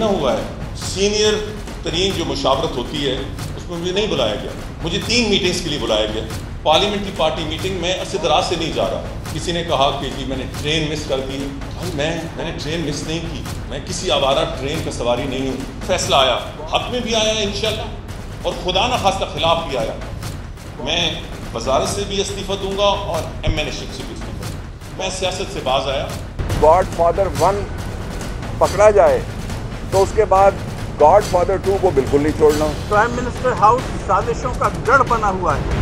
हुआ है। सीनियर तरीन जो मुशावरत होती है उसमें मुझे नहीं बुलाया गया, मुझे 3 मीटिंग्स के लिए बुलाया गया। पार्लियामेंट्री पार्टी मीटिंग में असद राज से नहीं जा रहा। किसी ने कहा कि जी मैंने ट्रेन मिस कर दी है। भाई मैंने ट्रेन मिस नहीं की, मैं किसी आवारा ट्रेन का सवारी नहीं हूँ। फैसला आया, हक में भी आया इंशाल्लाह, और खुदा न खास्ता खिलाफ भी आया। मैं वजारत से भी इस्तीफ़ा दूंगा और एमएनएशिप से भी इस्तीफ़ा दूंगा। मैं सियासत से बाज आया। गॉडफादर 1 पकड़ा जाए तो उसके बाद गॉडफादर 2 को बिल्कुल नहीं छोड़ना। प्राइम मिनिस्टर हाउस साजिशों का गढ़ बना हुआ है।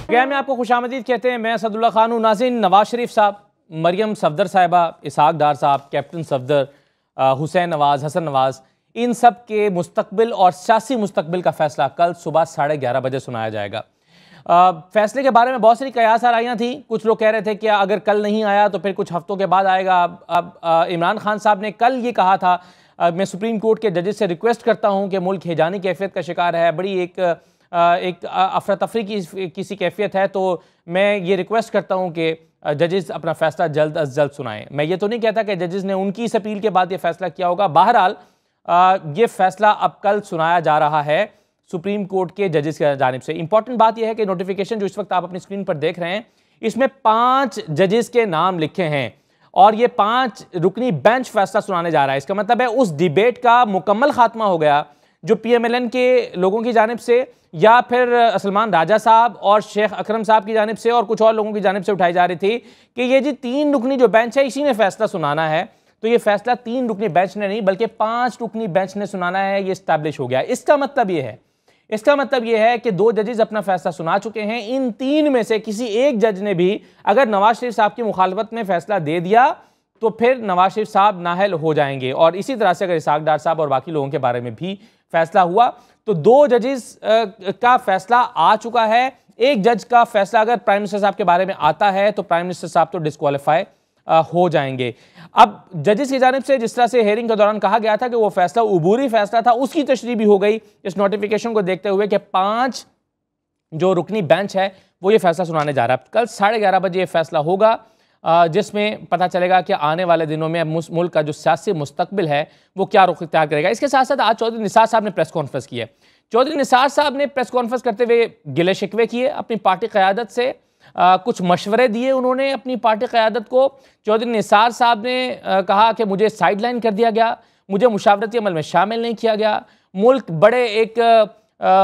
गया में आपको खुशामदीद कहते हैं। मैं असदुल्ला खान हूँ। नाज़रीन, नवाज शरीफ साहब, मरियम सफदर साहिबा, इसहाक डार साहब, कैप्टन सफदर, हुसैन नवाज, हसन नवाज, इन सब के मुस्तकबिल और सियासी मुस्तकबिल का फैसला कल सुबह 11:30 बजे सुनाया जाएगा। फैसले के बारे में बहुत सारी कयास आ रही थी। कुछ लोग कह रहे थे कि अगर कल नहीं आया तो फिर कुछ हफ्तों के बाद आएगा। अब इमरान खान साहब ने कल ये कहा था, मैं सुप्रीम कोर्ट के जजेस से रिक्वेस्ट करता हूँ कि मुल्क हैजानी कैफियत का शिकार है, बड़ी एक अफरा तफरी की किसी कैफियत है, तो मैं ये रिक्वेस्ट करता हूँ कि जजेस अपना फैसला जल्द अज जल्द सुनाएं। मैं ये तो नहीं कहता कि जजेस ने उनकी इस अपील के बाद ये फैसला किया होगा। बहरहाल ये फैसला अब कल सुनाया जा रहा है सुप्रीम कोर्ट के जजेस की जानिब से। इंपॉर्टेंट बात यह है कि नोटिफिकेशन जो इस वक्त आप अपनी स्क्रीन पर देख रहे हैं, इसमें 5 जजेस के नाम लिखे हैं और ये 5 रुकनी बेंच फैसला सुनाने जा रहा है। इसका मतलब है उस डिबेट का मुकम्मल खात्मा हो गया जो PMLN के लोगों की जानिब से या फिर सलमान राजा साहब और शेख अकरम साहब की जानिब से और कुछ और लोगों की जानिब से उठाई जा रही थी कि ये जी 3 रुकनी जो बेंच है इसी ने फैसला सुनाना है। तो ये फैसला 3 रुकनी बेंच ने नहीं बल्कि 5 रुकनी बेंच ने सुनाना है, ये इस्टेब्लिश हो गया। इसका मतलब ये है कि 2 जजेस अपना फैसला सुना चुके हैं। इन 3 में से किसी एक जज ने भी अगर नवाज शरीफ साहब की मुखालफत में फैसला दे दिया तो फिर नवाज शरीफ साहब नाअहल हो जाएंगे। और इसी तरह से अगर इसहाक डार साहब और बाकी लोगों के बारे में भी फैसला हुआ तो 2 जजेस का फैसला आ चुका है। एक जज का फैसला अगर प्राइम मिनिस्टर साहब के बारे में आता है तो प्राइम मिनिस्टर साहब तो डिस्क्वालीफाई हो जाएंगे। अब जजेस की जानिब से जिस तरह से हेयरिंग के दौरान कहा गया था कि वो फैसला उबूरी फैसला था, उसकी तशरीह भी हो गई इस नोटिफिकेशन को देखते हुए कि 5 जो रुकनी बेंच है वो ये फैसला सुनाने जा रहा है। कल 11:30 बजे ये फैसला होगा जिसमें पता चलेगा कि आने वाले दिनों में मुल्क का जो सियासी मुस्तकबिल है वो क्या रुख इख्तियार करेगा। इसके साथ साथ आज चौधरी निसार साहब ने प्रेस कॉन्फ्रेंस की है। चौधरी निसार साहब ने प्रेस कॉन्फ्रेंस करते हुए गिले शिकवे किए अपनी पार्टी क़यादत से, कुछ मशवरे दिए उन्होंने अपनी पार्टी क़यादत को। चौधरी निसार साहब ने कहा कि मुझे साइड लाइन कर दिया गया, मुझे मुशावरती अमल में शामिल नहीं किया गया, मुल्क बड़े एक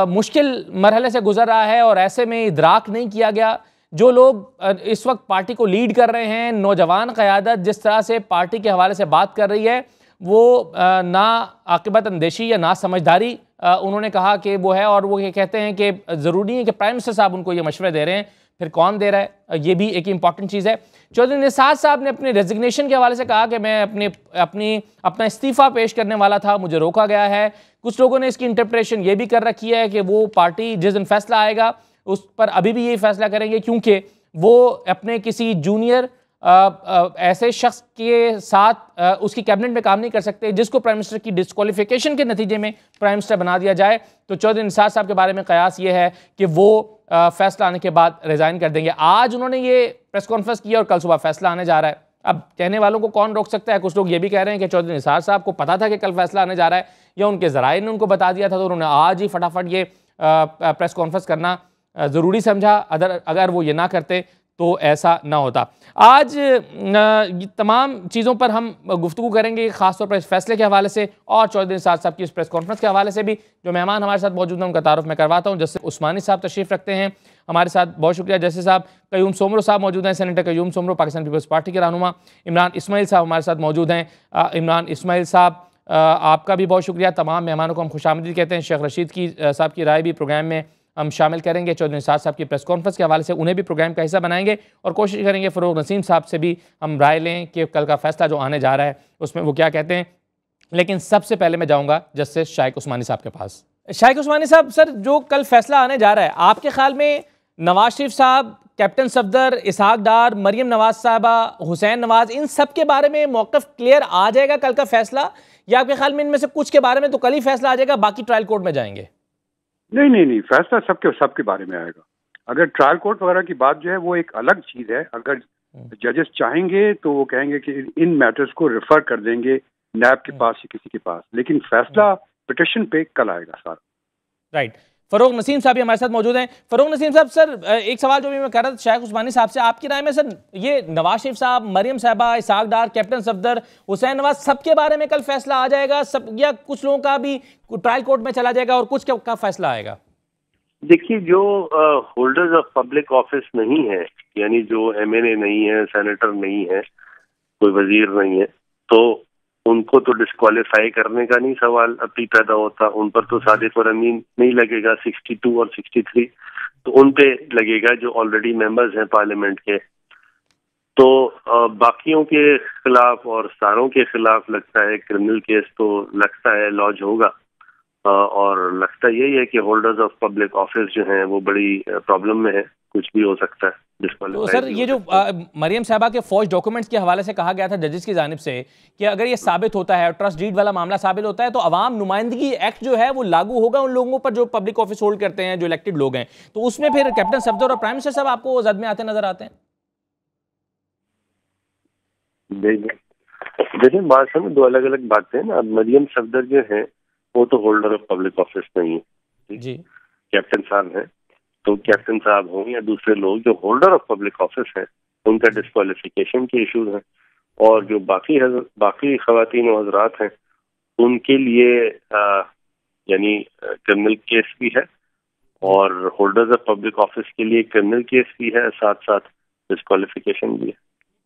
मुश्किल मरहले से गुजर रहा है और ऐसे में इदराक नहीं किया गया। जो लोग इस वक्त पार्टी को लीड कर रहे हैं, नौजवान क़यादत जिस तरह से पार्टी के हवाले से बात कर रही है वो ना आक़िबत अंदेशी या ना समझदारी उन्होंने कहा कि वो है। और वो ये कहते हैं कि ज़रूरी है कि प्राइम मिनिस्टर साहब उनको ये मशवरे दे रहे हैं, फिर कौन दे रहा है, ये भी एक इंपॉर्टेंट चीज़ है। चौधरी निसार साहब ने अपने रेजिग्नेशन के हवाले से कहा कि मैं अपना इस्तीफ़ा पेश करने वाला था, मुझे रोका गया है। कुछ लोगों ने इसकी इंटरप्रिटेशन ये भी कर रखी है कि वो पार्टी जिस दिन फैसला आएगा उस पर अभी भी यही फैसला करेंगे क्योंकि वो अपने किसी जूनियर ऐसे शख्स के साथ उसकी कैबिनेट में काम नहीं कर सकते जिसको प्राइम मिनिस्टर की डिस्क्वालिफिकेशन के नतीजे में प्राइम मिनिस्टर बना दिया जाए। तो चौधरी निसार साहब के बारे में कयास ये है कि वो फैसला आने के बाद रिजाइन कर देंगे। आज उन्होंने ये प्रेस कॉन्फ्रेंस की और कल सुबह फैसला आने जा रहा है। अब कहने वालों को कौन रोक सकता है। कुछ लोग ये भी कह रहे हैं कि चौधरी निसार साहब को पता था कि कल फैसला आने जा रहा है या उनके ज़राए ने उनको बता दिया था तो उन्होंने आज ही फटाफट ये प्रेस कॉन्फ्रेंस करना ज़रूरी समझा। अगर वो ये ना करते तो ऐसा ना होता। आज तमाम चीज़ों पर हम गुफ्तगू करेंगे, ख़ासतौर पर इस फैसले के हवाले से और चौधरी निसार साहब की इस प्रेस कॉन्फ्रेंस के हवाले से भी। जो मेहमान हमारे साथ मौजूद हैं उनका तारुफ मैं करवाता हूँ। जस्टिस उस्मानी साहब तशरीफ़ रखते हैं हमारे साथ, बहुत शुक्रिया। जस्टिस साहब कयूम सोमरो साहब मौजूद हैं, सेनेटर कयूम सोमरो पाकिस्तान पीपल्स पार्टी के रहनुमा। इमरान इस्माइल साहब हमारे साथ मौजूद हैं। इमरान इस्माइल साहब आपका भी बहुत शुक्रिया। तमाम मेहमानों को हम खुशामदीद कहते हैं। शेख रशीद की साहब की राय भी प्रोग्राम में हम शामिल करेंगे। चौधरी निसार साहब की प्रेस कॉन्फ्रेंस के हवाले से उन्हें भी प्रोग्राम का हिस्सा बनाएंगे और कोशिश करेंगे फ़रोग़ नसीम साहब से भी हम राय लें कि कल का फैसला जो आने जा रहा है उसमें वो क्या कहते हैं। लेकिन सबसे पहले मैं जाऊँगा जस्टिस शाइक उस्मानी साहब के पास। शाइक उस्मानी साहब, सर जो कल फैसला आने जा रहा है, आपके ख्याल में नवाज शरीफ साहब, कैप्टन सफदर, इसहाक डार, मरियम नवाज साहबा, हुसैन नवाज, इन सब के बारे में मौक़िफ़ क्लियर आ जाएगा कल का फैसला, या आपके ख्याल में इनमें से कुछ के बारे में तो कल ही फैसला आ जाएगा, बाकी ट्रायल कोर्ट में जाएंगे? नहीं, फैसला सबके बारे में आएगा। अगर ट्रायल कोर्ट वगैरह की बात जो है वो एक अलग चीज है। अगर जजेस चाहेंगे तो वो कहेंगे कि इन मैटर्स को रेफर कर देंगे नैब के पास या किसी के पास, लेकिन फैसला पिटिशन पे कल आएगा सारा। राइट। फरोग नसीम साहब भी हमारे साथ मौजूद हैं। फरोग नसीम साहब, सर एक सवाल जो भी मैं कर रहा था शेख उस्मानी साहब से, आपकी राय में सर ये नवाज शरीफ साहब, मरियम साहबा, इसहाक डार, कैप्टन सफदर, हुसैन नवाज, सबके बारे में कल फैसला आ जाएगा सब, या कुछ लोगों का भी ट्रायल कोर्ट में चला जाएगा और कुछ का फैसला आएगा? देखिए, जो होल्डर्स ऑफ पब्लिक ऑफिस नहीं है, यानी जो एमएनए नहीं है, सेनेटर नहीं है, कोई वजीर नहीं है, तो उनको तो डिस्क्वालीफाई करने का नहीं सवाल अभी पैदा होता। उन पर तो सादिक और अमीन नहीं लगेगा, 62 और 63 तो उन पे लगेगा जो ऑलरेडी मेंबर्स हैं पार्लियामेंट के। तो बाकियों के खिलाफ और सारों के खिलाफ लगता है क्रिमिनल केस तो लगता है लॉन्च होगा, और लगता यही है कि होल्डर्स ऑफ पब्लिक ऑफिस जो हैं वो बड़ी प्रॉब्लम में है, कुछ भी हो सकता है। तो सर ये जो मरियम साहबा के फौज डॉक्यूमेंट्स के हवाले से कहा गया था जजेस की जानिब से कि अगर ये साबित होता है, ट्रस्ट डीड वाला मामला साबित होता है, तो अवाम नुमाइंदगी एक्ट जो है वो लागू होगा उन लोगों पर जो पब्लिक ऑफिस होल्ड करते हैं, जो इलेक्टेड लोग हैं। तो उसमें फिर कैप्टन सफदर और प्राइम मिनिस्टर साहब आपको जद में आते नजर आते हैं? देखिए, बात है दो अलग अलग बातें हैं ना। मरियम सफदर जो है वो तो होल्डर ऑफ पब्लिक ऑफिस नहीं है जी। कैप्टन साहब हैं, तो कैप्टन साहब हों या दूसरे लोग जो होल्डर ऑफ पब्लिक ऑफिस हैं, उनका डिस्क्वालिफिकेशन के इशूज हैं। और जो बाकी खवातीन और हजरात हैं उनके लिए यानी क्रिमिनल केस भी है, और होल्डर्स ऑफ पब्लिक ऑफिस के लिए क्रिमिनल केस भी है, साथ साथ डिस्क्वालिफिकेशन भी है।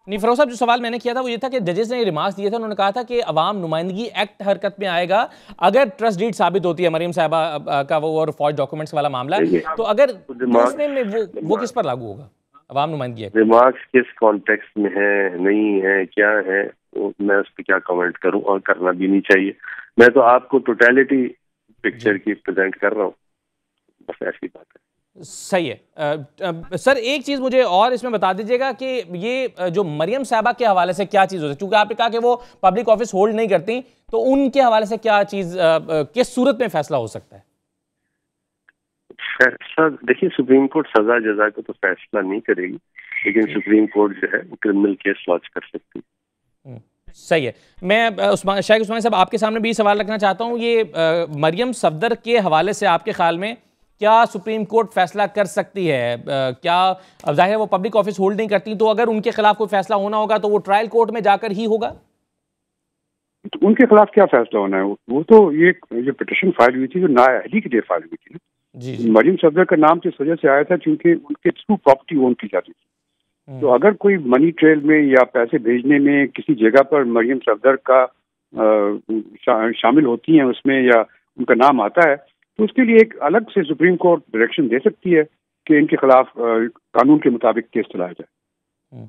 नहीं फरोग साहब, जो सवाल मैंने किया था वो ये था कि जजेस ने रिमार्क्स दिए थे, उन्होंने कहा था कि अवाम नुमाइंदगी एक्ट हरकत में आएगा अगर ट्रस्ट डीड साबित होती है मरियम साहबा का वो और फौज डॉक्यूमेंट्स वाला मामला है, तो अगर उसमें वो किस पर लागू होगा अवाम नुमाइंदगी एक्ट? रिमार्क्स किस कॉन्टेक्स्ट में है, नहीं है, क्या है, तो मैं उस पर क्या कमेंट करूं, और करना भी नहीं चाहिए। मैं तो आपको टोटलिटी पिक्चर की प्रेजेंट कर रहा हूँ, बस ऐसी बात है। सही है। सर एक चीज मुझे और इसमें बता दीजिएगा कि ये जो मरियम साहबा के हवाले से क्या चीज होती है, क्योंकि आपने कहा कि वो पब्लिक ऑफिस होल्ड नहीं करती, तो उनके हवाले से क्या चीज किस सूरत में फैसला हो सकता है? फैसला देखिए, सुप्रीम कोर्ट सजा जजा को तो फैसला नहीं करेगी, लेकिन सुप्रीम कोर्ट जो है वो क्रिमिनल केस लॉन्च कर सकती है। सही है। मैं शेख उस्मानी साहब आपके सामने भी सवाल रखना चाहता हूँ, ये मरियम सफदर के हवाले से आपके ख्याल में क्या सुप्रीम कोर्ट फैसला कर सकती है? क्या अब जाहिर है वो पब्लिक ऑफिस होल्ड नहीं करती, तो अगर उनके खिलाफ कोई फैसला होना होगा तो वो ट्रायल कोर्ट में जाकर ही होगा? तो उनके खिलाफ क्या फैसला होना है? वो तो ये जो पिटिशन फाइल हुई थी, जो नाअहली के लिए फाइल हुई थी जी। मरियम सफदर का नाम तो इस वजह से आया था क्योंकि उनके थ्रू प्रॉपर्टी ओन की जाती थी। तो अगर कोई मनी ट्रेल में या पैसे भेजने में किसी जगह पर मरियम सफदर का शामिल होती हैं उसमें, या उनका नाम आता है, तो उसके लिए एक अलग से सुप्रीम कोर्ट डायरेक्शन दे सकती है कि इनके खिलाफ कानून के मुताबिक केस चलाया जाए।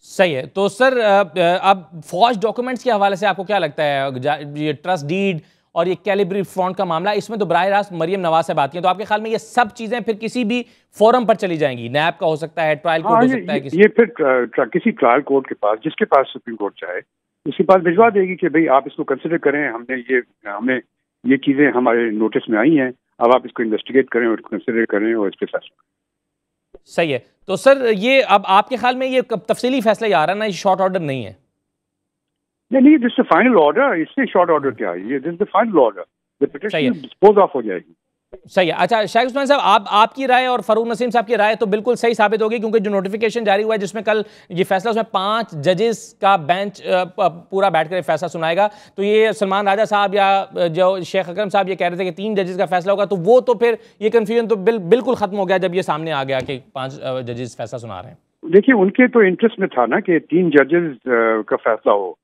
सही है। तो सर अब फौज डॉक्यूमेंट्स के हवाले से आपको क्या लगता है, ये ट्रस्ट डीड और ये कैलिब्री फ्रॉड का मामला, इसमें तो बराह रास्त मरियम नवाज से बात की, तो आपके ख्याल में ये सब चीजें फिर किसी भी फोरम पर चली जाएंगी? नैब का हो सकता है, ट्रायल कोर्ट हो सकता है, ये फिर किसी ट्रायल कोर्ट के पास, जिसके पास सुप्रीम कोर्ट चाहे उसके पास भिजवा देगी कि भाई आप इसको कंसिडर करें, हमने ये चीजें हमारे नोटिस में आई हैं, अब आप इसको इन्वेस्टिगेट करें और कंसिडर करें और इस पे फैसला। सही है। तो सर ये अब आपके ख्याल में ये तफसीली फैसला ही आ रहा है ना, ये शॉर्ट ऑर्डर नहीं है? नहीं, दिस इज फाइनल ऑर्डर। इससे शॉर्ट ऑर्डर क्या है? ये this is the final order, the petition dispose of हो जाएगी। सही है। अच्छा शेख उस्मानी साहब, आपकी राय और फरूक नसीम साहब की राय तो बिल्कुल सही साबित होगी, क्योंकि जो नोटिफिकेशन जारी हुआ है जिसमें कल ये फैसला, उसमें 5 जजेस का बेंच पूरा बैठकर फैसला सुनाएगा। तो ये सलमान राजा साहब या जो शेख अकरम साहब ये कह रहे थे कि 3 जजेस का फैसला होगा, तो वो तो फिर ये कन्फ्यूजन तो बिल्कुल खत्म हो गया जब ये सामने आ गया कि 5 जजेस फैसला सुना रहे हैं। देखिए, उनके तो इंटरेस्ट में था ना कि 3 जजेस का फैसला हो,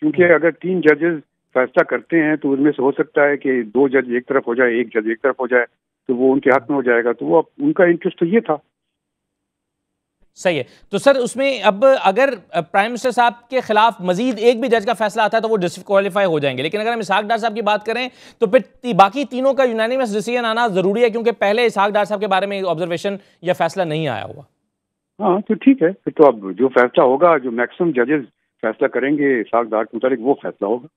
क्योंकि अगर 3 जजेस फैसला करते हैं तो उनमें से हो सकता है कि 2 जज एक तरफ हो जाए, 1 जज एक तरफ हो जाए, तो वो उनके हाथ में हो जाएगा। तो वो उनका इंटरेस्ट तो ये था। सही है। तो सर उसमें अब अगर प्राइम मिनिस्टर साहब के खिलाफ मजीद एक भी जज का फैसला आता है तो वो डिस्क्वालीफाई हो जाएंगे, लेकिन अगर हम इसहाक डार साहब की बात करें तो फिर बाकी तीनों का यूनानिमस डिसीजन आना जरूरी है, क्योंकि पहले इसहाक डार साहब के बारे में ऑब्जर्वेशन या फैसला नहीं आया हुआ। हाँ तो ठीक है, फिर तो अब जो फैसला होगा, जो मैक्सिमम जजेस फैसला करेंगे इसहाक डार के मुताबिक, वो फैसला होगा।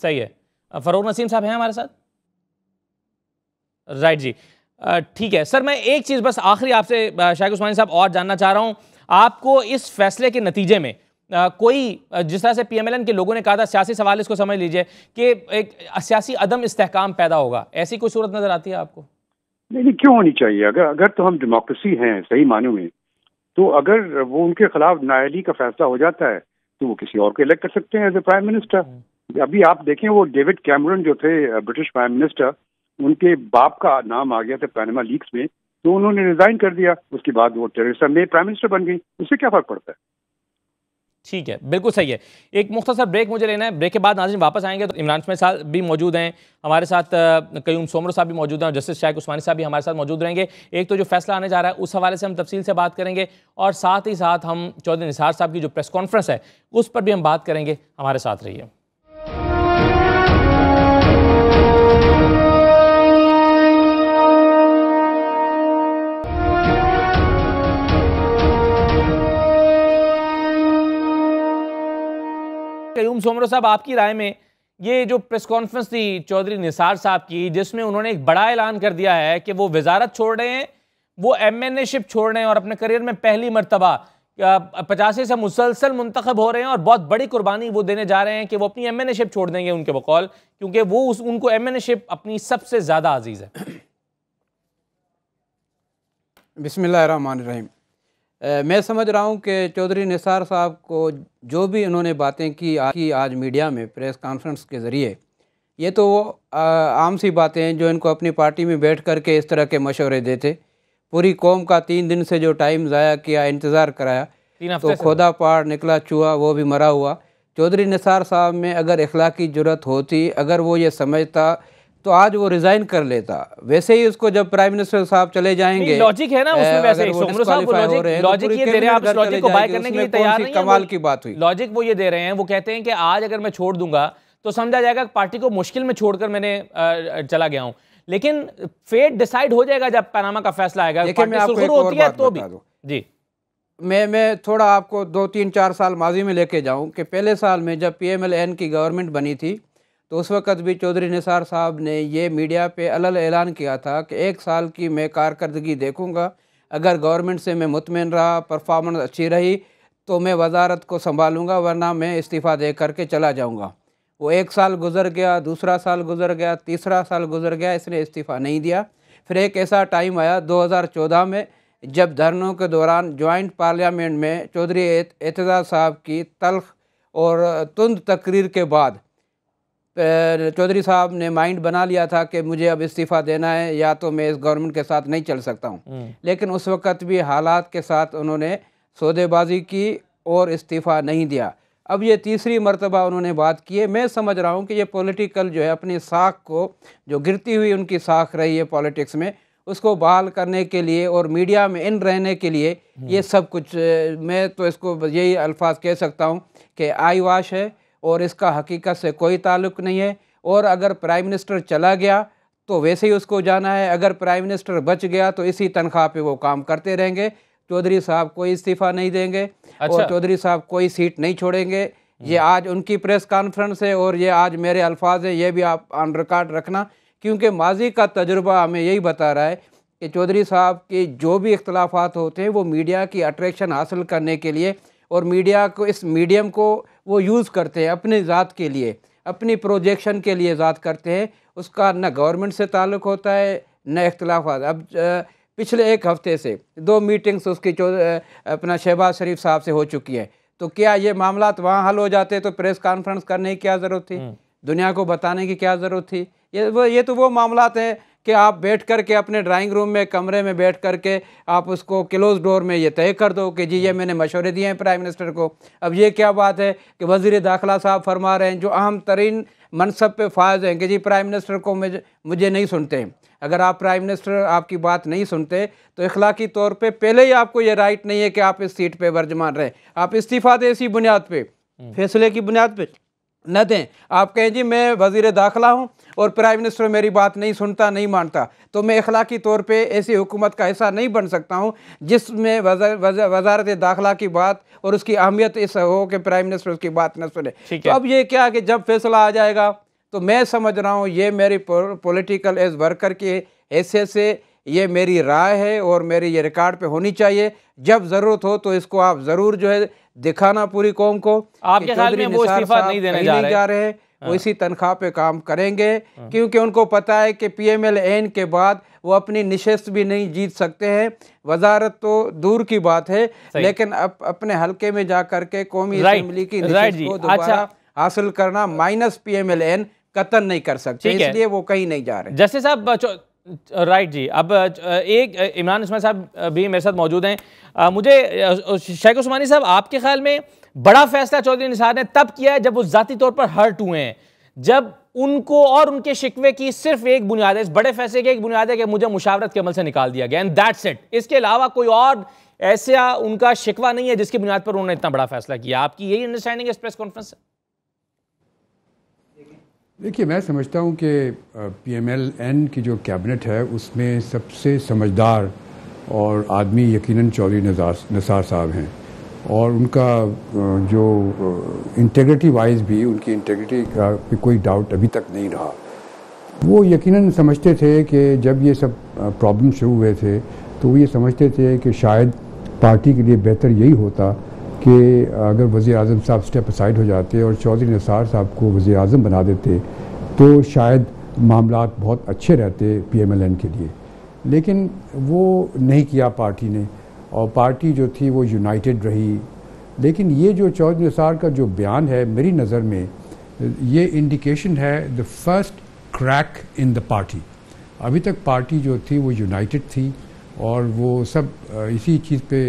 सही है। फरूक नसीम साहब हैं हमारे साथ? राइट जी, ठीक है। सर मैं एक चीज़ बस आखिरी आपसे शेख उस्मानी साहब और जानना चाह रहा हूँ, आपको इस फैसले के नतीजे में कोई जिस तरह से PMLN के लोगों ने कहा था, सियासी सवाल इसको समझ लीजिए कि एक सियासी अदम इस्तेहकाम पैदा होगा, ऐसी कोई सूरत नजर आती है आपको? नहीं, क्यों होनी चाहिए? अगर तो हम डेमोक्रेसी हैं सही मानों में, तो अगर वो उनके खिलाफ नाअहली का फैसला हो जाता है तो वो किसी और को इलेक्ट कर सकते हैं एज ए प्राइम मिनिस्टर। अभी आप देखें, वो डेविड कैमरन जो थे ब्रिटिश प्राइम मिनिस्टर, उनके बाप का नाम आ गया था पैनामा लीक्स में, तो उन्होंने रिजाइन कर दिया। उसके बाद वो टेरेसा मे प्राइम मिनिस्टर बन गई। उससे क्या फर्क पड़ता है? ठीक है, बिल्कुल सही है। एक मुख्तसर ब्रेक मुझे लेना है। ब्रेक के बाद नाज़रीन वापस आएंगे तो इमरान इसमाइल साहब भी मौजूद हैं हमारे साथ, कयूम सोमरो साहब भी मौजूद हैं और जस्टिस शाइक उस्मानी साहब भी हमारे साथ मौजूद रहेंगे। एक तो जो फैसला आने जा रहा है उस हवाले से हम तफसील से बात करेंगे और साथ ही साथ हम चौधरी निसार साहब की जो प्रेस कॉन्फ्रेंस है उस पर भी हम बात करेंगे। हमारे साथ रहिए। कयूम सोमरो साहब, आपकी राय में ये जो प्रेस कॉन्फ्रेंस थी चौधरी निसार साहब की, जिसमें उन्होंने एक बड़ा ऐलान कर दिया है कि वो वजारत छोड़ रहे हैं, वो MNA शिप छोड़ रहे हैं और अपने करियर में पहली मरतबा 85 से मुसलसल मुंतखब हो रहे हैं और बहुत बड़ी कुर्बानी वो देने जा रहे हैं कि वो अपनी MNA शिप छोड़ देंगे उनके बकौल, क्योंकि वो उनको MNA शिप अपनी सबसे ज़्यादा अजीज़ है। बिस्मिल्लाहिर्रहमानिर्रहीम। मैं समझ रहा हूँ कि चौधरी निसार साहब को जो भी उन्होंने बातें की आज मीडिया में प्रेस कॉन्फ्रेंस के ज़रिए, ये तो आम सी बातें हैं जो इनको अपनी पार्टी में बैठ कर के इस तरह के मशवरे देते। पूरी कौम का 3 दिन से जो टाइम ज़ाया किया, इंतज़ार कराया, तो खुदा पार निकला चूहा वो भी मरा हुआ। चौधरी निसार साहब में अगर इखलाकी जुर्रत होती, अगर वो ये समझता तो आज वो रिजाइन कर लेता। वैसे ही उसको जब प्राइम मिनिस्टर साहब चले जाएंगे, लॉजिक है ना उसमें, वैसे सोमरो साहब लॉजिक ये दे रहे हैं, आप लॉजिक को बाय करने के लिए तैयार नहीं है। कमाल की बात हुई। लॉजिक वो ये दे रहे हैं, वो कहते हैं कि आज अगर मैं छोड़ दूंगा तो समझा जाएगा पार्टी को मुश्किल में छोड़कर मैंने चला गया हूं, लेकिन फेट डिसाइड हो जाएगा जब पनामा का फैसला आएगा। होती है तो भी जी मैं थोड़ा आपको 2-3-4 साल माजी में लेके जाऊं कि पहले साल में जब PMLN की गवर्नमेंट बनी थी तो उस वक़्त भी चौधरी निसार साहब ने ये मीडिया पे अलग ऐलान किया था कि 1 साल की मैं कारकर्दगी देखूंगा, अगर गवर्नमेंट से मैं मुतमईन रहा, परफॉर्मेंस अच्छी रही तो मैं वजारत को संभालूंगा, वरना मैं इस्तीफ़ा दे करके चला जाऊंगा। वो 1 साल गुजर गया, दूसरा साल गुजर गया, तीसरा साल गुजर गया, इसने इस्तीफ़ा नहीं दिया। फिर एक ऐसा टाइम आया 2014 में जब धरनों के दौरान जॉइंट पार्लियामेंट में चौधरी एतजाज़ साहब की तल्ख और तुंद तकरीर के बाद चौधरी साहब ने माइंड बना लिया था कि मुझे अब इस्तीफ़ा देना है, या तो मैं इस गवर्नमेंट के साथ नहीं चल सकता हूँ। लेकिन उस वक़्त भी हालात के साथ उन्होंने सौदेबाजी की और इस्तीफ़ा नहीं दिया। अब ये तीसरी मरतबा उन्होंने बात की है। मैं समझ रहा हूँ कि ये पॉलिटिकल जो है अपनी साख को, जो गिरती हुई उनकी साख रही है पॉलिटिक्स में, उसको बहाल करने के लिए और मीडिया में इन रहने के लिए ये सब कुछ, मैं तो इसको यही अल्फाज कह सकता हूँ कि आई वाश है और इसका हकीकत से कोई ताल्लुक़ नहीं है। और अगर प्राइम मिनिस्टर चला गया तो वैसे ही उसको जाना है, अगर प्राइम मिनिस्टर बच गया तो इसी तनख्वाह पे वो काम करते रहेंगे। चौधरी साहब कोई इस्तीफ़ा नहीं देंगे। और चौधरी साहब कोई सीट नहीं छोड़ेंगे। ये आज उनकी प्रेस कॉन्फ्रेंस है और ये आज मेरे अल्फाज हैं, ये भी आप ऑन रिकॉर्ड रखना, क्योंकि माजी का तजुर्बा हमें यही बता रहा है कि चौधरी साहब के जो भी इख्तलाफात होते हैं वो मीडिया की अट्रैक्शन हासिल करने के लिए, और मीडिया को, इस मीडियम को वो यूज़ करते हैं अपनी ज़ात के लिए, अपनी प्रोजेक्शन के लिए ज़ात करते हैं। उसका न गवर्नमेंट से ताल्लुक़ होता है न इख्तलाफात। अब पिछले 1 हफ़्ते से 2 मीटिंग्स उसकी अपना शहबाज शरीफ साहब से हो चुकी है, तो क्या ये मामलात वहाँ हल हो जाते तो प्रेस कॉन्फ्रेंस करने की क्या ज़रूरत थी? दुनिया को बताने की क्या ज़रूरत थी? ये तो वो मामलात हैं कि आप बैठ कर के अपने ड्राइंग रूम में, कमरे में बैठ कर के आप उसको क्लोज डोर में ये तय कर दो कि जी ये मैंने मशवरे दिए हैं प्राइम मिनिस्टर को। अब ये क्या बात है कि वज़ीर दाखिला साहब फरमा रहे हैं, जो अहम तरीन मनसब पे फायज हैं, कि जी प्राइम मिनिस्टर को मुझे नहीं सुनते। अगर आप प्राइम मिनिस्टर आपकी बात नहीं सुनते तो इखलाकी तौर पे पहले ही आपको ये राइट नहीं है कि आप इस सीट पे बर्जमान रहें। आप इस्तीफ़ा दें इसी बुनियाद पे, फैसले की बुनियाद पे न दें। आप कहें जी मैं वज़ीर दाखिला हूँ और प्राइम मिनिस्टर मेरी बात नहीं सुनता, नहीं मानता, तो मैं इखलाकी तौर पे ऐसी हुकूमत का हिस्सा नहीं बन सकता हूँ जिसमें वज़ारत दाखिला की बात और उसकी अहमियत इस हो कि प्राइम मिनिस्टर उसकी बात न सुने। तो अब ये क्या कि जब फैसला आ जाएगा तो मैं समझ रहा हूँ ये मेरी पॉलिटिकल एज वर्कर की हैसियत से ये मेरी राय है और मेरी ये रिकॉर्ड पे होनी चाहिए। जब ज़रूरत हो तो इसको आप ज़रूर जो है दिखाना पूरी कौम को। आपके ख्याल में वो इस्तीफा नहीं देने जा रहे हैं? वो इसी तनख्वाह पे काम करेंगे, क्योंकि उनको पता है कि PMLN के बाद वो अपनी निशस्त भी नहीं जीत सकते हैं। वजारत तो दूर की बात है, लेकिन अपने हल्के में जा करके कौमी असेंबली की निशस्त को दोबारा हासिल करना माइनस PMLN कतन नहीं कर सकते, इसलिए वो कहीं नहीं जा रहे। जस्टिस साहब राइट जी, अब एक इमरान इस्माइल साहब भी मेरे साथ मौजूद हैं। मुझे शेख उस्मानी साहब, आपके ख्याल में बड़ा फैसला चौधरी निसार ने तब किया है जब वो जाती तौर पर हर्ट हुए हैं, जब उनको और उनके शिकवे की सिर्फ एक बुनियाद है, इस बड़े फैसले की एक बुनियाद है कि मुझे मुशावरत के अमल से निकाल दिया गया, एंड दैट्स इट। इसके अलावा कोई और ऐसा उनका शिकवा नहीं है जिसकी बुनियाद पर उन्होंने इतना बड़ा फैसला किया। आपकी यही अंडरस्टैंडिंग है इस प्रेस कॉन्फ्रेंस से? देखिए, मैं समझता हूँ कि PMLN की जो कैबिनेट है उसमें सबसे समझदार और आदमी यकीनन चौधरी निसार साहब हैं, और उनका जो इंटेग्रिटी वाइज भी उनकी इंटेग्रिटी का भी कोई डाउट अभी तक नहीं रहा। वो यकीनन समझते थे कि जब ये सब प्रॉब्लम शुरू हुए थे तो वो ये समझते थे कि शायद पार्टी के लिए बेहतर यही होता कि अगर वज़ीर आज़म साहब स्टेप असाइड हो जाते और चौधरी निसार साहब को वज़ीर आज़म बना देते तो शायद मामलात बहुत अच्छे रहते PMLN के लिए। लेकिन वो नहीं किया पार्टी ने, और पार्टी जो थी वो यूनाइटेड रही। लेकिन ये जो चौधरी निसार का जो बयान है, मेरी नज़र में ये इंडिकेशन है the first crack in the party. अभी तक पार्टी जो थी वो यूनाइटेड थी और वो सब इसी चीज़ पे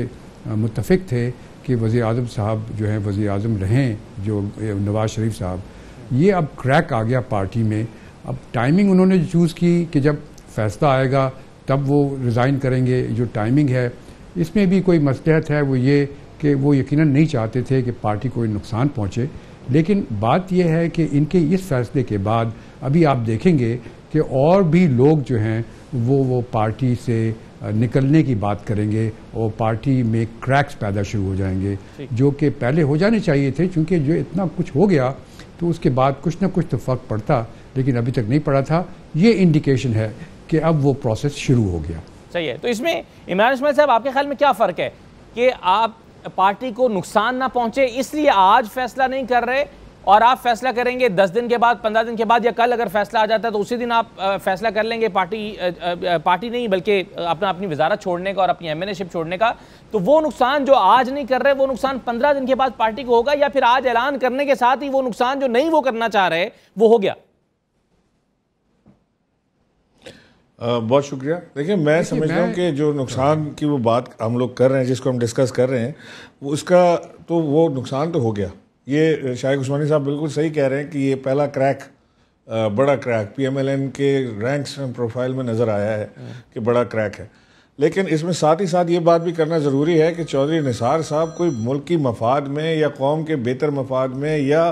मुत्तफिक थे कि वज़ीर आज़म साहब जो हैं वज़ीर आज़म रहें, जो नवाज़ शरीफ साहब। ये अब क्रैक आ गया पार्टी में। अब टाइमिंग उन्होंने चूज़ की कि जब फैसला आएगा तब वो रिज़ाइन करेंगे। जो टाइमिंग है इसमें भी कोई मसलहत है, वो ये कि वो यकीनन नहीं चाहते थे कि पार्टी को नुकसान पहुँचे। लेकिन बात यह है कि इनके इस फैसले के बाद अभी आप देखेंगे कि और भी लोग जो हैं वो पार्टी से निकलने की बात करेंगे और पार्टी में क्रैक्स पैदा शुरू हो जाएंगे, जो कि पहले हो जाने चाहिए थे। क्योंकि जो इतना कुछ हो गया तो उसके बाद कुछ ना कुछ तो फ़र्क पड़ता, लेकिन अभी तक नहीं पड़ा था। ये इंडिकेशन है कि अब वो प्रोसेस शुरू हो गया। सही है। तो इसमें इमरान इस्माइल साहब, आपके ख्याल में क्या फ़र्क है कि आप पार्टी को नुकसान ना पहुंचे इसलिए आज फैसला नहीं कर रहे, और आप फैसला करेंगे 10 दिन के बाद, 15 दिन के बाद, या कल अगर फैसला आ जाता है तो उसी दिन आप फैसला कर लेंगे पार्टी नहीं बल्कि अपनी वजारत छोड़ने का और अपनी MNA शिप छोड़ने का? तो वो नुकसान जो आज नहीं कर रहे वो नुकसान 15 दिन के बाद पार्टी को होगा, या फिर आज ऐलान करने के साथ ही वो नुकसान जो नहीं वो करना चाह रहे वो हो गया? बहुत शुक्रिया। देखिए, मैं समझता हूँ कि जो नुकसान की वो बात हम लोग कर रहे हैं, जिसको हम डिस्कस कर रहे हैं, वो उसका तो वो नुकसान तो हो गया। ये शेख उस्मानी साहब बिल्कुल सही कह रहे हैं कि ये पहला क्रैक, बड़ा क्रैक PMLN के रैंक्स एंड प्रोफाइल में नज़र आया है कि बड़ा क्रैक है। लेकिन इसमें साथ ही साथ ये बात भी करना ज़रूरी है कि चौधरी निसार साहब कोई मुल्की मफाद में या कौम के बेहतर मफाद में या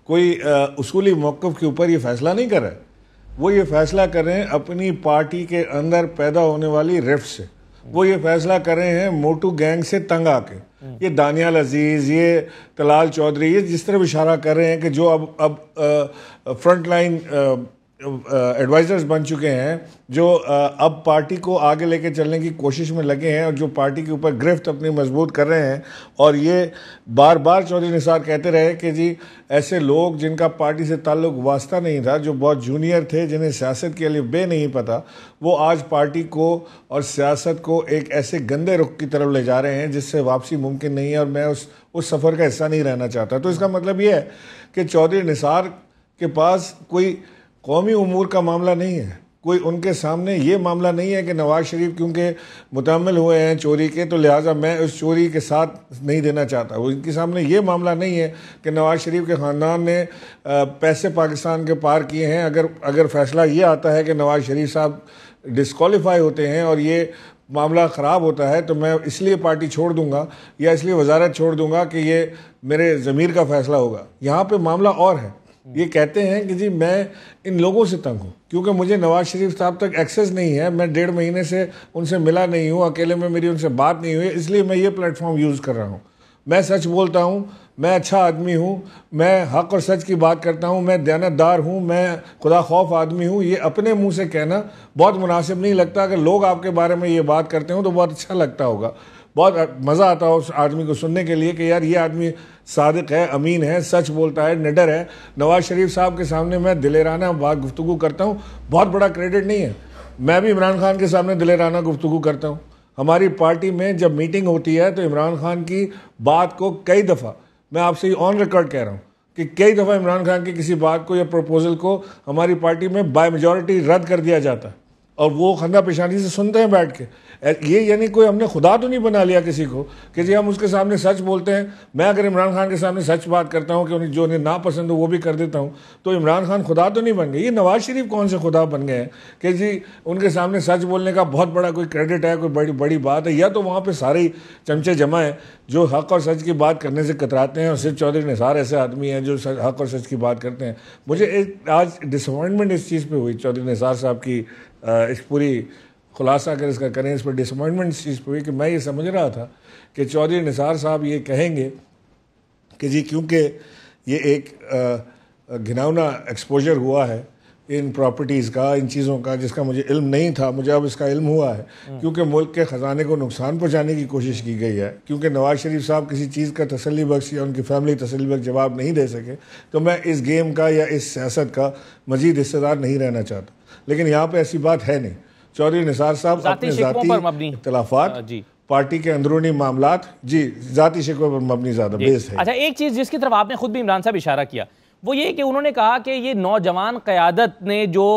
कोई उसूली मौक़िफ़ के ऊपर ये फ़ैसला नहीं कर रहे। वो ये फ़ैसला कर रहे हैं अपनी पार्टी के अंदर पैदा होने वाली रिफ्ट से। वो ये फैसला कर रहे हैं मोटू गैंग से तंग आके। ये दानियाल अजीज़, ये तलाल चौधरी, ये जिस तरह इशारा कर रहे हैं कि जो अब फ्रंट लाइन एडवाइजर्स बन चुके हैं, जो अब पार्टी को आगे लेके चलने की कोशिश में लगे हैं और जो पार्टी के ऊपर गिरफ्त अपनी मजबूत कर रहे हैं। और ये बार बार चौधरी निसार कहते रहे कि जी ऐसे लोग जिनका पार्टी से ताल्लुक वास्ता नहीं था, जो बहुत जूनियर थे, जिन्हें सियासत के लिए बे नहीं पता, वो आज पार्टी को और सियासत को एक ऐसे गंदे रुख की तरफ ले जा रहे हैं जिससे वापसी मुमकिन नहीं है, और मैं उस सफ़र का हिस्सा नहीं रहना चाहता। तो इसका मतलब ये है कि चौधरी निसार के पास कोई कौमी उमूर का मामला नहीं है, कोई उनके सामने ये मामला नहीं है कि नवाज शरीफ क्योंकि मुतअम्मिल हुए हैं चोरी के, तो लिहाजा मैं उस चोरी के साथ नहीं देना चाहता। वो इनके सामने ये मामला नहीं है कि नवाज शरीफ के ख़ानदान ने पैसे पाकिस्तान के पार किए हैं। अगर फैसला ये आता है कि नवाज शरीफ साहब डिस्क्वालीफाई होते हैं और ये मामला ख़राब होता है, तो मैं इसलिए पार्टी छोड़ दूंगा या इसलिए वजारत छोड़ दूंगा कि ये मेरे ज़मीर का फ़ैसला होगा। यहाँ पे मामला और है। ये कहते हैं कि जी मैं इन लोगों से तंग हूँ क्योंकि मुझे नवाज शरीफ साहब तक एक्सेस नहीं है, मैं 1.5 महीने से उनसे मिला नहीं हूँ, अकेले में मेरी उनसे बात नहीं हुई, इसलिए मैं ये प्लेटफॉर्म यूज़ कर रहा हूँ। मैं सच बोलता हूँ, मैं अच्छा आदमी हूँ, मैं हक और सच की बात करता हूँ, मैं दयानतदार हूँ, मैं खुदा खौफ आदमी हूँ, ये अपने मुंह से कहना बहुत मुनासिब नहीं लगता। अगर लोग आपके बारे में ये बात करते हो तो बहुत अच्छा लगता होगा, बहुत मज़ा आता हो उस आदमी को सुनने के लिए कि यार ये आदमी सादिक है, अमीन है, सच बोलता है, निडर है। नवाज शरीफ साहब के सामने मैं दिलेराना बात गुफ्तगू करता हूँ, बहुत बड़ा क्रेडिट नहीं है। मैं भी इमरान खान के सामने दिलेराना गुफ्तगू करता हूँ। हमारी पार्टी में जब मीटिंग होती है तो इमरान खान की बात को कई दफ़ा, मैं आपसे ऑन रिकॉर्ड कह रहा हूँ कि कई दफ़ा इमरान खान की किसी बात को या प्रपोजल को हमारी पार्टी में बाय मेजॉरिटी रद्द कर दिया जाता है और वो खंदा पेशानी से सुनते हैं बैठ के। ये यानी कोई हमने खुदा तो नहीं बना लिया किसी को कि जी हम उसके सामने सच बोलते हैं। मैं अगर इमरान खान के सामने सच बात करता हूँ कि उन्हें जो उन्हें नापसंद हो वो भी कर देता हूँ, तो इमरान खान खुदा तो नहीं बन गए। ये नवाज शरीफ कौन से खुदा बन गए हैं कि जी उनके सामने सच बोलने का बहुत बड़ा कोई क्रेडिट है, कोई बड़ी बड़ी बात है। या तो वहाँ पर सारे चमचे जमा हैं जो हक और सच की बात करने से कतराते हैं और सिर्फ चौधरी निसार ऐसे आदमी हैं जो हक और सच की बात करते हैं। मुझे एक आज डिसअपॉइंटमेंट इस चीज़ पर हुई चौधरी निसार साहब की, इस पूरी खुलासा अगर इसका करें इस पर डिसअपॉइंटमेंट इस चीज़ पर हुई कि मैं ये समझ रहा था कि चौधरी निसार साहब ये कहेंगे कि जी क्योंकि ये एक घिनौना एक्सपोजर हुआ है इन प्रॉपर्टीज़ का, इन चीज़ों का जिसका मुझे इल्म नहीं था, मुझे अब इसका इल्म हुआ है क्योंकि मुल्क के ख़जाने को नुकसान पहुँचाने की कोशिश की गई है, क्योंकि नवाज शरीफ साहब किसी चीज़ का तसल्ली बख्श या उनकी फैमिली तसल्ली बख्श जवाब नहीं दे सके, तो मैं इस गेम का या इस सियासत का मज़ीद हिस्सेदार नहीं रहना चाहता। लेकिन यहाँ पर ऐसी बात है नहीं। चौधरी निसार साहब अपने ज़ाती इख्तिलाफात, पार्टी के अंदरूनी मामलात, जी ज़ाती शिकवे पर मबनी ज़्यादा बेस है। अच्छा, एक चीज़ जिसकी तरफ आपने खुद भी इमरान साहब इशारा किया वो ये कि उन्होंने कहा कि ये नौजवान क़यादत ने जो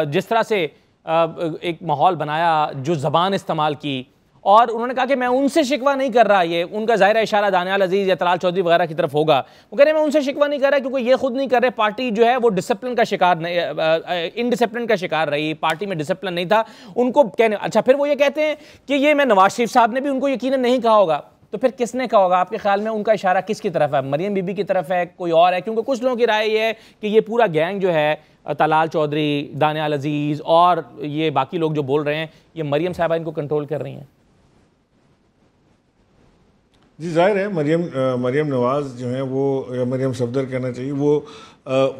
जिस तरह से एक माहौल बनाया, जो ज़बान इस्तेमाल की, और उन्होंने कहा कि मैं उनसे शिकवा नहीं कर रहा। ये उनका ज़ाहिर इशारा दानियाल अजीज़ या तलाल चौधरी वगैरह की तरफ होगा। वो कह रहे हैं मैं उनसे शिकवा नहीं कर रहा क्योंकि ये खुद नहीं कर रहे। पार्टी जो है वो डिसिप्लिन का शिकार नहीं, इनडिसिप्लिन का शिकार रही, पार्टी में डिसिप्लिन नहीं था उनको कहने। अच्छा, फिर वो ये कहते हैं कि ये मैं नवाज शरीफ साहब ने भी उनको यकीनन नहीं कहा होगा, तो फिर किसने कहा होगा? आपके ख्याल में उनका इशारा किसकी तरफ है? मरियम बीबी की तरफ है, कोई और है? क्योंकि कुछ लोगों की राय ये है कि ये पूरा गैंग जो है, तलाल चौधरी, दानियाल अजीज़ और ये बाकी लोग जो बोल रहे हैं, ये मरियम साहबा इनको कंट्रोल कर रही हैं। जी जाहिर है मरियम नवाज़ जो है वो, या मरियम सफदर कहना चाहिए, वो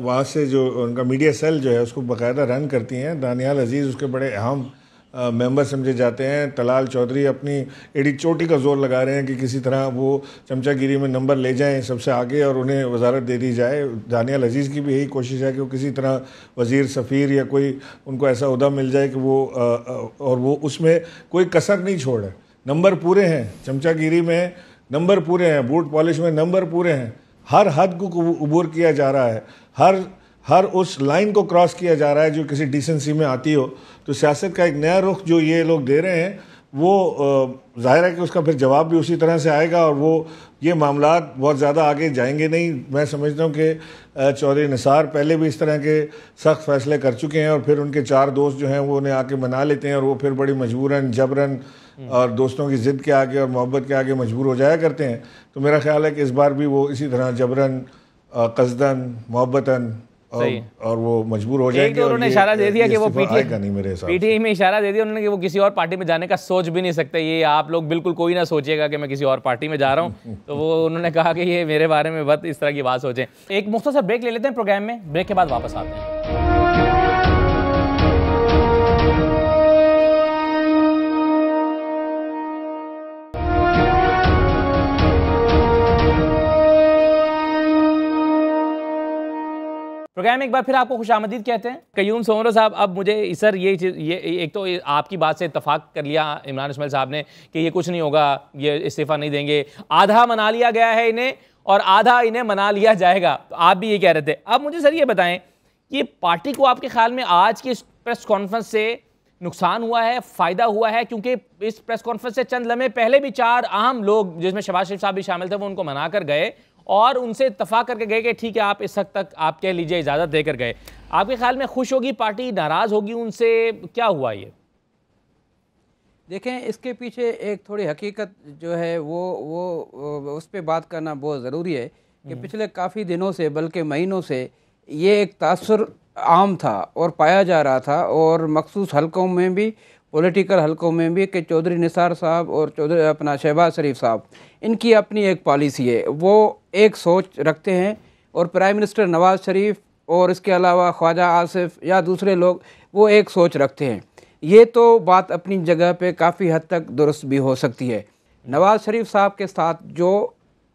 वहाँ से जो उनका मीडिया सेल जो है उसको बाकायदा रन करती हैं। दानियाल अजीज़ उसके बड़े अहम मेंबर समझे जाते हैं। तलाल चौधरी अपनी एड़ी चोटी का जोर लगा रहे हैं कि किसी तरह वो चमचागिरी में नंबर ले जाएं सबसे आगे और उन्हें वजारत दे दी जाए। दानियाल अजीज़ की भी यही कोशिश है कि वो किसी तरह वज़ीर, सफ़ीर या कोई उनको ऐसा उहदा मिल जाए कि वो और वो उसमें कोई कसर नहीं छोड़े। नंबर पूरे हैं, चमचागिरी में नंबर पूरे हैं, बूट पॉलिश में नंबर पूरे हैं, हर हद को अबूर किया जा रहा है, हर उस लाइन को क्रॉस किया जा रहा है जो किसी डिसेंसी में आती हो। तो सियासत का एक नया रुख जो ये लोग दे रहे हैं वो जाहिर है कि उसका फिर जवाब भी उसी तरह से आएगा और वो ये मामलात बहुत ज़्यादा आगे जाएंगे नहीं। मैं समझता हूँ कि चौधरी निसार पहले भी इस तरह के सख्त फैसले कर चुके हैं और फिर उनके चार दोस्त जो हैं वो उन्हें आके मना लेते हैं और वो फिर बड़ी मजबूरन, जबरन और दोस्तों की ज़िद के आगे और मोहब्बत के आगे मजबूर हो जाया करते हैं। तो मेरा ख्याल है कि इस बार भी वो इसी तरह जबरन, कसदन, मोहब्बतन और वो मजबूर हो जाएंगे। उन्होंने इशारा दे दिया कि वो पीटीआई में इशारा दे दिया उन्होंने कि वो किसी और पार्टी में जाने का सोच भी नहीं सकते। ये आप लोग बिल्कुल कोई ना सोचिएगा कि मैं किसी और पार्टी में जा रहा हूँ। तो वो उन्होंने कहा कि ये मेरे बारे में बहुत इस तरह की बात सोचें। एक मुख्तसर ब्रेक ले लेते हैं प्रोग्राम में, ब्रेक के बाद वापस आते हैं। प्रोग्राम एक बार फिर आपको खुशामदीद कहते हैं। कयूम सोमरो साहब, अब मुझे सर ये एक तो आपकी बात से इत्तफाक कर लिया इमरान इस्माइल साहब ने कि ये कुछ नहीं होगा, ये इस्तीफ़ा नहीं देंगे, आधा मना लिया गया है इन्हें और आधा इन्हें मना लिया जाएगा, तो आप भी ये कह रहे थे। अब मुझे सर ये बताएं, ये पार्टी को आपके ख्याल में आज की प्रेस कॉन्फ्रेंस से नुकसान हुआ है, फ़ायदा हुआ है? क्योंकि इस प्रेस कॉन्फ्रेंस से चंद लम्हे पहले भी चार अहम लोग जिसमें शहबाज शरीफ साहब भी शामिल थे वो उनको मना कर गए और उनसे इत्तफाक करके गए कि ठीक है आप इस हद तक आप कह लीजिए, इजाज़त देकर गए। आपके ख्याल में खुश होगी पार्टी, नाराज़ होगी उनसे, क्या हुआ ये? देखें, इसके पीछे एक थोड़ी हकीकत जो है वो उस पर बात करना बहुत ज़रूरी है कि पिछले काफ़ी दिनों से, बल्कि महीनों से ये एक तासुर आम था और पाया जा रहा था और मखसूस हलकों में भी पॉलिटिकल हलकों में भी कि चौधरी निसार साहब और चौधरी अपना शहबाज शरीफ साहब, इनकी अपनी एक पॉलिसी है, वो एक सोच रखते हैं, और प्राइम मिनिस्टर नवाज़ शरीफ और इसके अलावा ख्वाजा आसिफ या दूसरे लोग वो एक सोच रखते हैं। ये तो बात अपनी जगह पे काफ़ी हद तक दुरुस्त भी हो सकती है। नवाज़ शरीफ साहब के साथ जो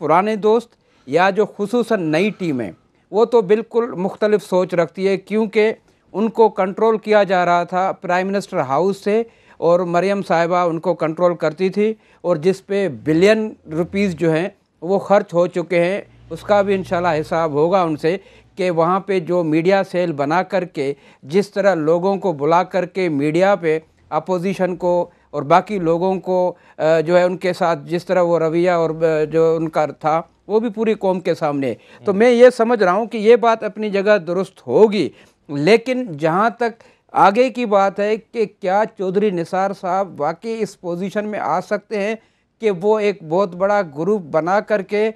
पुराने दोस्त या जो खुसूसन नई टीम है वो तो बिल्कुल मुख्तलिफ सोच रखती है, क्योंकि उनको कंट्रोल किया जा रहा था प्राइम मिनिस्टर हाउस से, और मरियम साहिबा उनको कंट्रोल करती थी, और जिस पे बिलियन रुपीस जो हैं वो खर्च हो चुके हैं, उसका भी इंशाल्लाह हिसाब होगा उनसे कि वहाँ पे जो मीडिया सेल बना करके जिस तरह लोगों को बुला करके मीडिया पे अपोजिशन को और बाकी लोगों को जो है उनके साथ जिस तरह वो रवैया और जो उनका था वो भी पूरी कौम के सामने। तो मैं ये समझ रहा हूँ कि ये बात अपनी जगह दुरुस्त होगी, लेकिन जहाँ तक आगे की बात है कि क्या चौधरी निसार साहब वाकई इस पोजीशन में आ सकते हैं कि वो एक बहुत बड़ा ग्रुप बना करके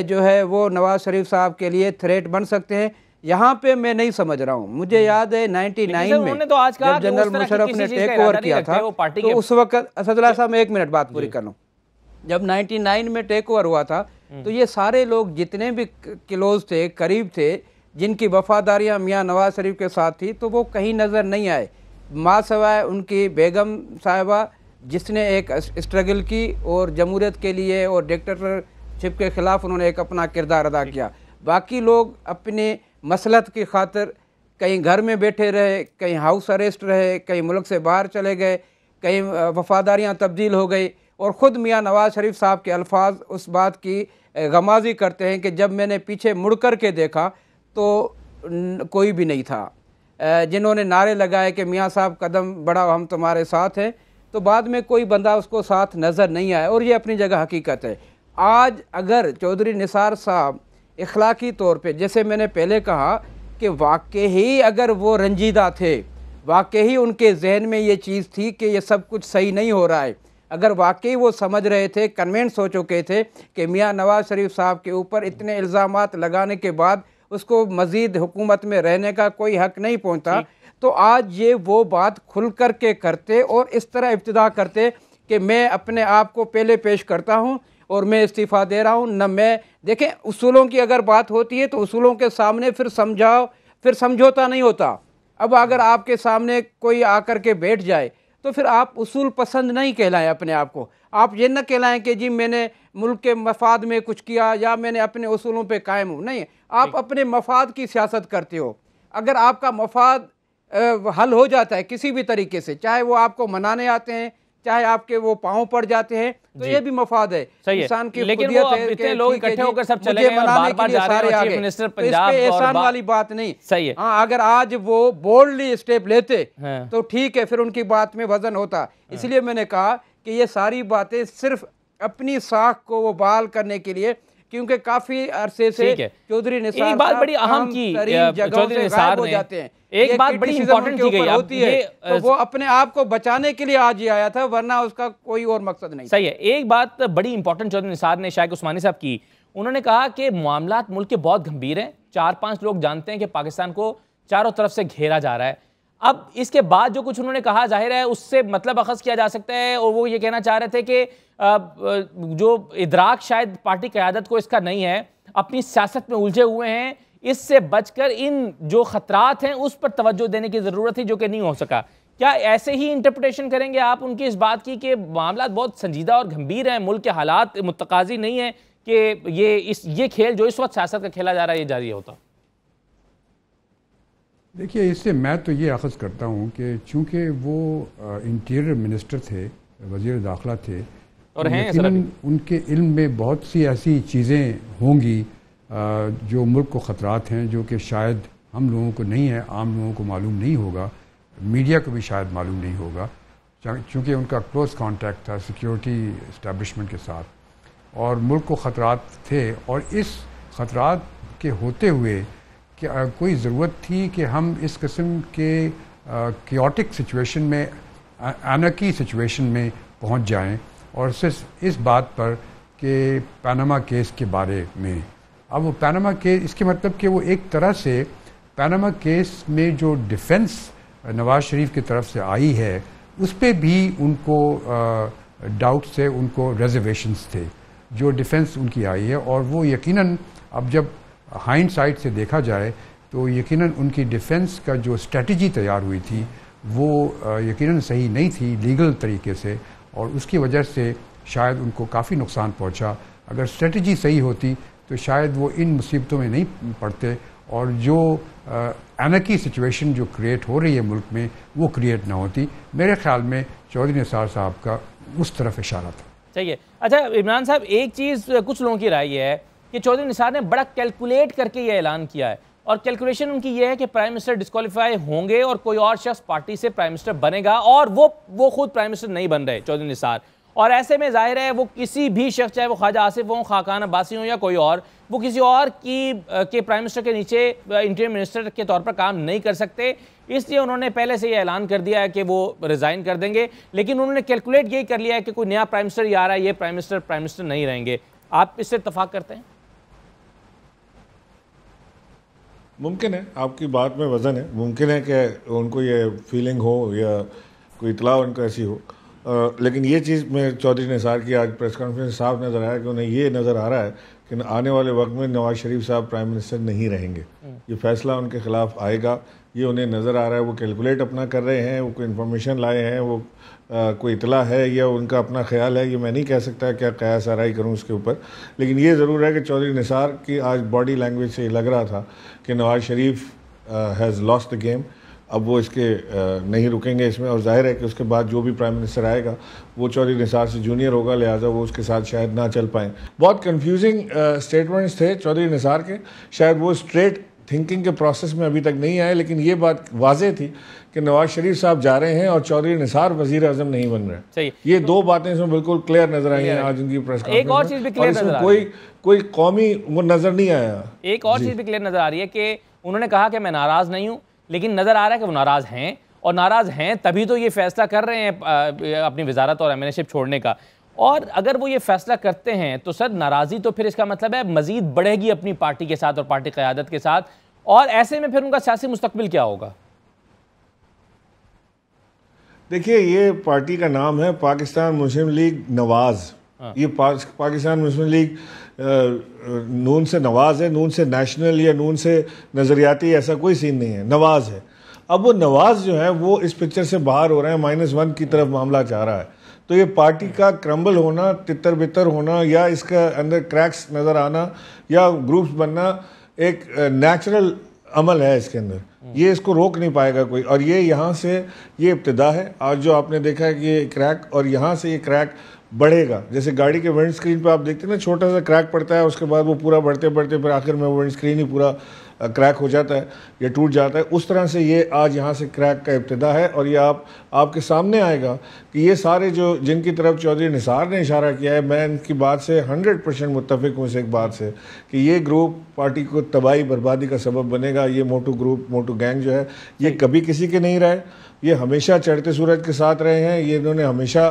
जो है वो नवाज़ शरीफ साहब के लिए थ्रेट बन सकते हैं, यहाँ पे मैं नहीं समझ रहा हूँ। मुझे याद है 99 में तो आज जब जनरल मुशर्रफ ने टेक ओवर किया था तो उस वक्त असदुल्ला साहब, मैं एक मिनट बात पूरी कर लूँ, जब 99 में टेक ओवर हुआ था तो ये सारे लोग जितने भी क्लोज थे, करीब थे, जिनकी वफादारियाँ मियाँ नवाज शरीफ के साथ थी, तो वो कहीं नज़र नहीं आए, माँ सवाए उनकी बेगम साहिबा जिसने एक स्ट्रगल की और जमहूरियत के लिए और डिक्टेटरशिप के ख़िलाफ़ उन्होंने एक अपना किरदार अदा किया। बाकी लोग अपने मसलहत की खातिर कहीं घर में बैठे रहे, कहीं हाउस अरेस्ट रहे, कहीं मुल्क से बाहर चले गए, कहीं वफादारियाँ तब्दील हो गई, और ख़ुद मियाँ नवाज़ शरीफ साहब के अल्फाज उस बात की गमाजी करते हैं कि जब मैंने पीछे मुड़ कर के देखा तो कोई भी नहीं था। जिन्होंने नारे लगाए कि मियाँ साहब कदम बढ़ाओ हम तुम्हारे साथ हैं, तो बाद में कोई बंदा उसको साथ नज़र नहीं आया, और ये अपनी जगह हकीकत है। आज अगर चौधरी निसार साहब इखलाकी तौर पे, जैसे मैंने पहले कहा कि वाकई ही अगर वो रंजीदा थे, वाकई ही उनके जहन में ये चीज़ थी कि ये सब कुछ सही नहीं हो रहा है, अगर वाकई वो समझ रहे थे, कन्विंस हो चुके थे कि मियाँ नवाज़ शरीफ साहब के ऊपर इतने इल्ज़ामात लगाने के बाद उसको मज़ीद हुकूमत में रहने का कोई हक़ नहीं पहुँचता, तो आज ये वो बात खुल कर के करते और इस तरह इब्तिदा करते कि मैं अपने आप को पहले पेश करता हूँ और मैं इस्तीफ़ा दे रहा हूँ। न मैं देखें, उसूलों की अगर बात होती है तो उसूलों के सामने फिर समझाओ, फिर समझौता नहीं होता। अब अगर आपके सामने कोई आकर के बैठ जाए तो फिर आप उसूल पसंद नहीं कहलाएं अपने आप को, आप ये न कहलाएं कि जी मैंने मुल्क के मफाद में कुछ किया या मैंने अपने उसूलों पे कायम हूँ। नहीं, आप अपने मफाद की सियासत करते हो। अगर आपका मफाद हल हो जाता है किसी भी तरीके से, चाहे वो आपको मनाने आते हैं, चाहे आपके वो पाँव पड़ जाते हैं, तो ये भी मफाद है इंसान की। लेकिन वो अब इतने लोग इकट्ठे होकर सब चले गए और बार-बार जा रहे हैं चीफ मिनिस्टर पंजाब, एहसान वाली बात नहीं। सही है। हाँ, अगर आज वो बोल्डली स्टेप लेते तो ठीक है, फिर उनकी बात में वजन होता। इसलिए मैंने कहा कि ये सारी बातें सिर्फ अपनी साख को वो बहाल करने के लिए, क्योंकि काफी अरसे से चौधरी निसार एक बात बड़ी अहम की चौधरी निसार हो जाते हैं, एक बात बड़ी इंपॉर्टेंट की गई होती है, तो वो अपने आप को बचाने के लिए आज ही आया था, वरना उसका कोई और मकसद नहीं। सही है। एक बात बड़ी इंपॉर्टेंट चौधरी निसार ने शायद उस्मानी साहब की, उन्होंने कहा कि मामलात मुल्क के बहुत गंभीर हैं, 4-5 लोग जानते हैं कि पाकिस्तान को चारों तरफ से घेरा जा रहा है। अब इसके बाद जो कुछ उन्होंने कहा, जाहिर है उससे मतलब अखज़ किया जा सकता है, और वो ये कहना चाह रहे थे कि जो इदराक शायद पार्टी क़यादत को इसका नहीं है, अपनी सियासत में उलझे हुए हैं, इससे बचकर इन जो खतरात हैं उस पर तवज्जो देने की ज़रूरत थी, जो कि नहीं हो सका। क्या ऐसे ही इंटरप्रिटेशन करेंगे आप उनकी इस बात की कि मामला बहुत संजीदा और गंभीर हैं, मुल्क के हालात मुतकाजी नहीं है कि ये खेल जो इस वक्त सियासत का खेला जा रहा है ये जारी होता? देखिए, इससे मैं तो ये अखज़ करता हूँ कि चूँकि वो इंटीरियर मिनिस्टर थे, वज़ीर दाखिला थे, और हैं उनके इल्म में बहुत सी ऐसी चीज़ें होंगी जो मुल्क को ख़तरात हैं, जो कि शायद हम लोगों को नहीं है, आम लोगों को मालूम नहीं होगा, मीडिया को भी शायद मालूम नहीं होगा, चूँकि उनका क्लोज़ कांटेक्ट था सिक्योरिटी इस्टेब्लिशमेंट के साथ, और मुल्क को ख़तरात थे। और इस ख़तरात के होते हुए कि कोई ज़रूरत थी कि हम इस किस्म के कियोटिक सिचुएशन में, एनर्की सिचुएशन में पहुंच जाएं, और सिर्फ इस बात पर कि पनामा केस के बारे में। अब वो पनामा केस, इसके मतलब कि वो एक तरह से पनामा केस में जो डिफेंस नवाज़ शरीफ की तरफ से आई है उस पर भी उनको डाउट्स थे, उनको रिजर्वेशंस थे जो डिफेंस उनकी आई है। और वो यकीनन अब जब हाइंडसाइट से देखा जाए तो यकीनन उनकी डिफेंस का जो स्ट्रेटजी तैयार हुई थी वो यकीनन सही नहीं थी लीगल तरीके से, और उसकी वजह से शायद उनको काफ़ी नुकसान पहुंचा। अगर स्ट्रेटजी सही होती तो शायद वो इन मुसीबतों में नहीं पड़ते, और जो एनर्की सिचुएशन जो क्रिएट हो रही है मुल्क में वो क्रिएट ना होती। मेरे ख्याल में चौधरी निसार साहब का उस तरफ इशारा था। चाहिए। अच्छा इमरान साहब, एक चीज़ कुछ लोगों की राय ये है कि चौधरी निसार ने बड़ा कैलकुलेट करके ये ऐलान किया है, और कैलकुलेशन उनकी ये है कि प्राइम मिनिस्टर डिस्क्वालीफाई होंगे और कोई और शख्स पार्टी से प्राइम मिनिस्टर बनेगा, और वो खुद प्राइम मिनिस्टर नहीं बन रहे चौधरी निसार। और ऐसे में जाहिर है वो किसी भी शख्स, चाहे वो ख्वाजा आसिफ हों, खाकान अब्बासी हों या कोई और, वो किसी और के प्राइम मिनिस्टर के नीचे इंटीरियर मिनिस्टर के तौर पर काम नहीं कर सकते। इसलिए उन्होंने पहले से ये ऐलान कर दिया है कि वो रिज़ाइन कर देंगे, लेकिन उन्होंने कैलकुलेट यही कर लिया है कि कोई नया प्राइम मिनिस्टर ही आ रहा है, ये प्राइम मिनिस्टर नहीं रहेंगे। आप इससे इत्तफाक करते हैं? मुमकिन है, आपकी बात में वज़न है। मुमकिन है कि उनको ये फीलिंग हो या कोई इतला उनको ऐसी हो, लेकिन ये चीज़ में चौधरी निसार की आज प्रेस कॉन्फ्रेंस साफ नज़र आया कि उन्हें ये नज़र आ रहा है कि आने वाले वक्त में नवाज शरीफ साहब प्राइम मिनिस्टर नहीं रहेंगे। ये फैसला उनके खिलाफ आएगा, ये उन्हें नज़र आ रहा है। वो कैलकुलेट अपना कर रहे हैं, वो कोई इन्फॉर्मेशन लाए हैं, वो कोई इतला है या उनका अपना ख्याल है, ये मैं नहीं कह सकता क्या कयास आराई करूँ उसके ऊपर। लेकिन ये ज़रूर है कि चौधरी निसार की आज बॉडी लैंग्वेज से लग रहा था कि Nawaz Sharif has lost the game. अब वो इसके नहीं रुकेंगे इसमें, और जाहिर है कि उसके बाद जो भी प्राइम मिनिस्टर आएगा वो चौधरी निसार से जूनियर होगा, लिहाजा वो उसके साथ शायद ना चल पाएँ। बहुत कन्फ्यूजिंग स्टेटमेंट्स थे चौधरी निसार के, शायद वो स्ट्रेट थिंकिंग के प्रोसेस में अभी तक नहीं आए, लेकिन ये बात वाज़ेह थी कि नवाज शरीफ साहब जा रहे हैं और चौधरी निसार वज़ीर आज़म नहीं बन रहे। ये दो बातें इसमें बिल्कुल क्लियर नजर आई हैं आज उनकी प्रेस कॉन्फ्रेंस में। एक और चीज़ भी क्लियर नजर आ रही है, कोई कौमी वो नजर नहीं आया। एक और चीज़ भी क्लियर नजर आ रही है कि उन्होंने कहा कि मैं नाराज़ नहीं हूँ, लेकिन नज़र आ रहा है कि वो नाराज़ हैं, और नाराज़ हैं तभी तो ये फैसला कर रहे हैं अपनी वजारत और एमएनएशिप छोड़ने का। और अगर वो ये फैसला करते हैं तो सर नाराज़ी तो फिर इसका मतलब है मज़ीद बढ़ेगी अपनी पार्टी के साथ और पार्टी क़यादत के साथ, और ऐसे में फिर उनका सियासी मुस्तकबिल क्या होगा? देखिए, ये पार्टी का नाम है पाकिस्तान मुस्लिम लीग नवाज़। ये पाकिस्तान मुस्लिम लीग नून से नवाज़ है, नून से नेशनल या नून से नज़रियाती ऐसा कोई सीन नहीं है, नवाज़ है। अब वो नवाज़ जो है वो इस पिक्चर से बाहर हो रहे हैं, -1 की तरफ मामला जा रहा है। तो ये पार्टी का क्रम्बल होना, तितर बितर होना, या इसका अंदर क्रैक्स नज़र आना या ग्रुप्स बनना एक नेचुरल अमल है इसके अंदर, ये इसको रोक नहीं पाएगा कोई। और ये यहाँ से ये इब्तिदा है। आज जो आपने देखा है कि ये क्रैक, और यहाँ से ये क्रैक बढ़ेगा। जैसे गाड़ी के विंड स्क्रीन पे आप देखते हैं ना, छोटा सा क्रैक पड़ता है, उसके बाद वो पूरा बढ़ते बढ़ते फिर आखिर में विंड स्क्रीन ही पूरा क्रैक हो जाता है या टूट जाता है। उस तरह से ये आज यहाँ से क्रैक का इब्तिदा है, और ये आपके सामने आएगा कि ये सारे जो जिनकी तरफ चौधरी निसार ने इशारा किया है, मैं इनकी बात से 100% मुत्तफिक हूँ इस एक बात से कि ये ग्रुप पार्टी को तबाही बर्बादी का सबब बनेगा। ये मोटू ग्रुप, मोटू गैंग जो है, ये कभी किसी के नहीं रहे, ये हमेशा चढ़ते सूरज के साथ रहे हैं। ये इन्होंने हमेशा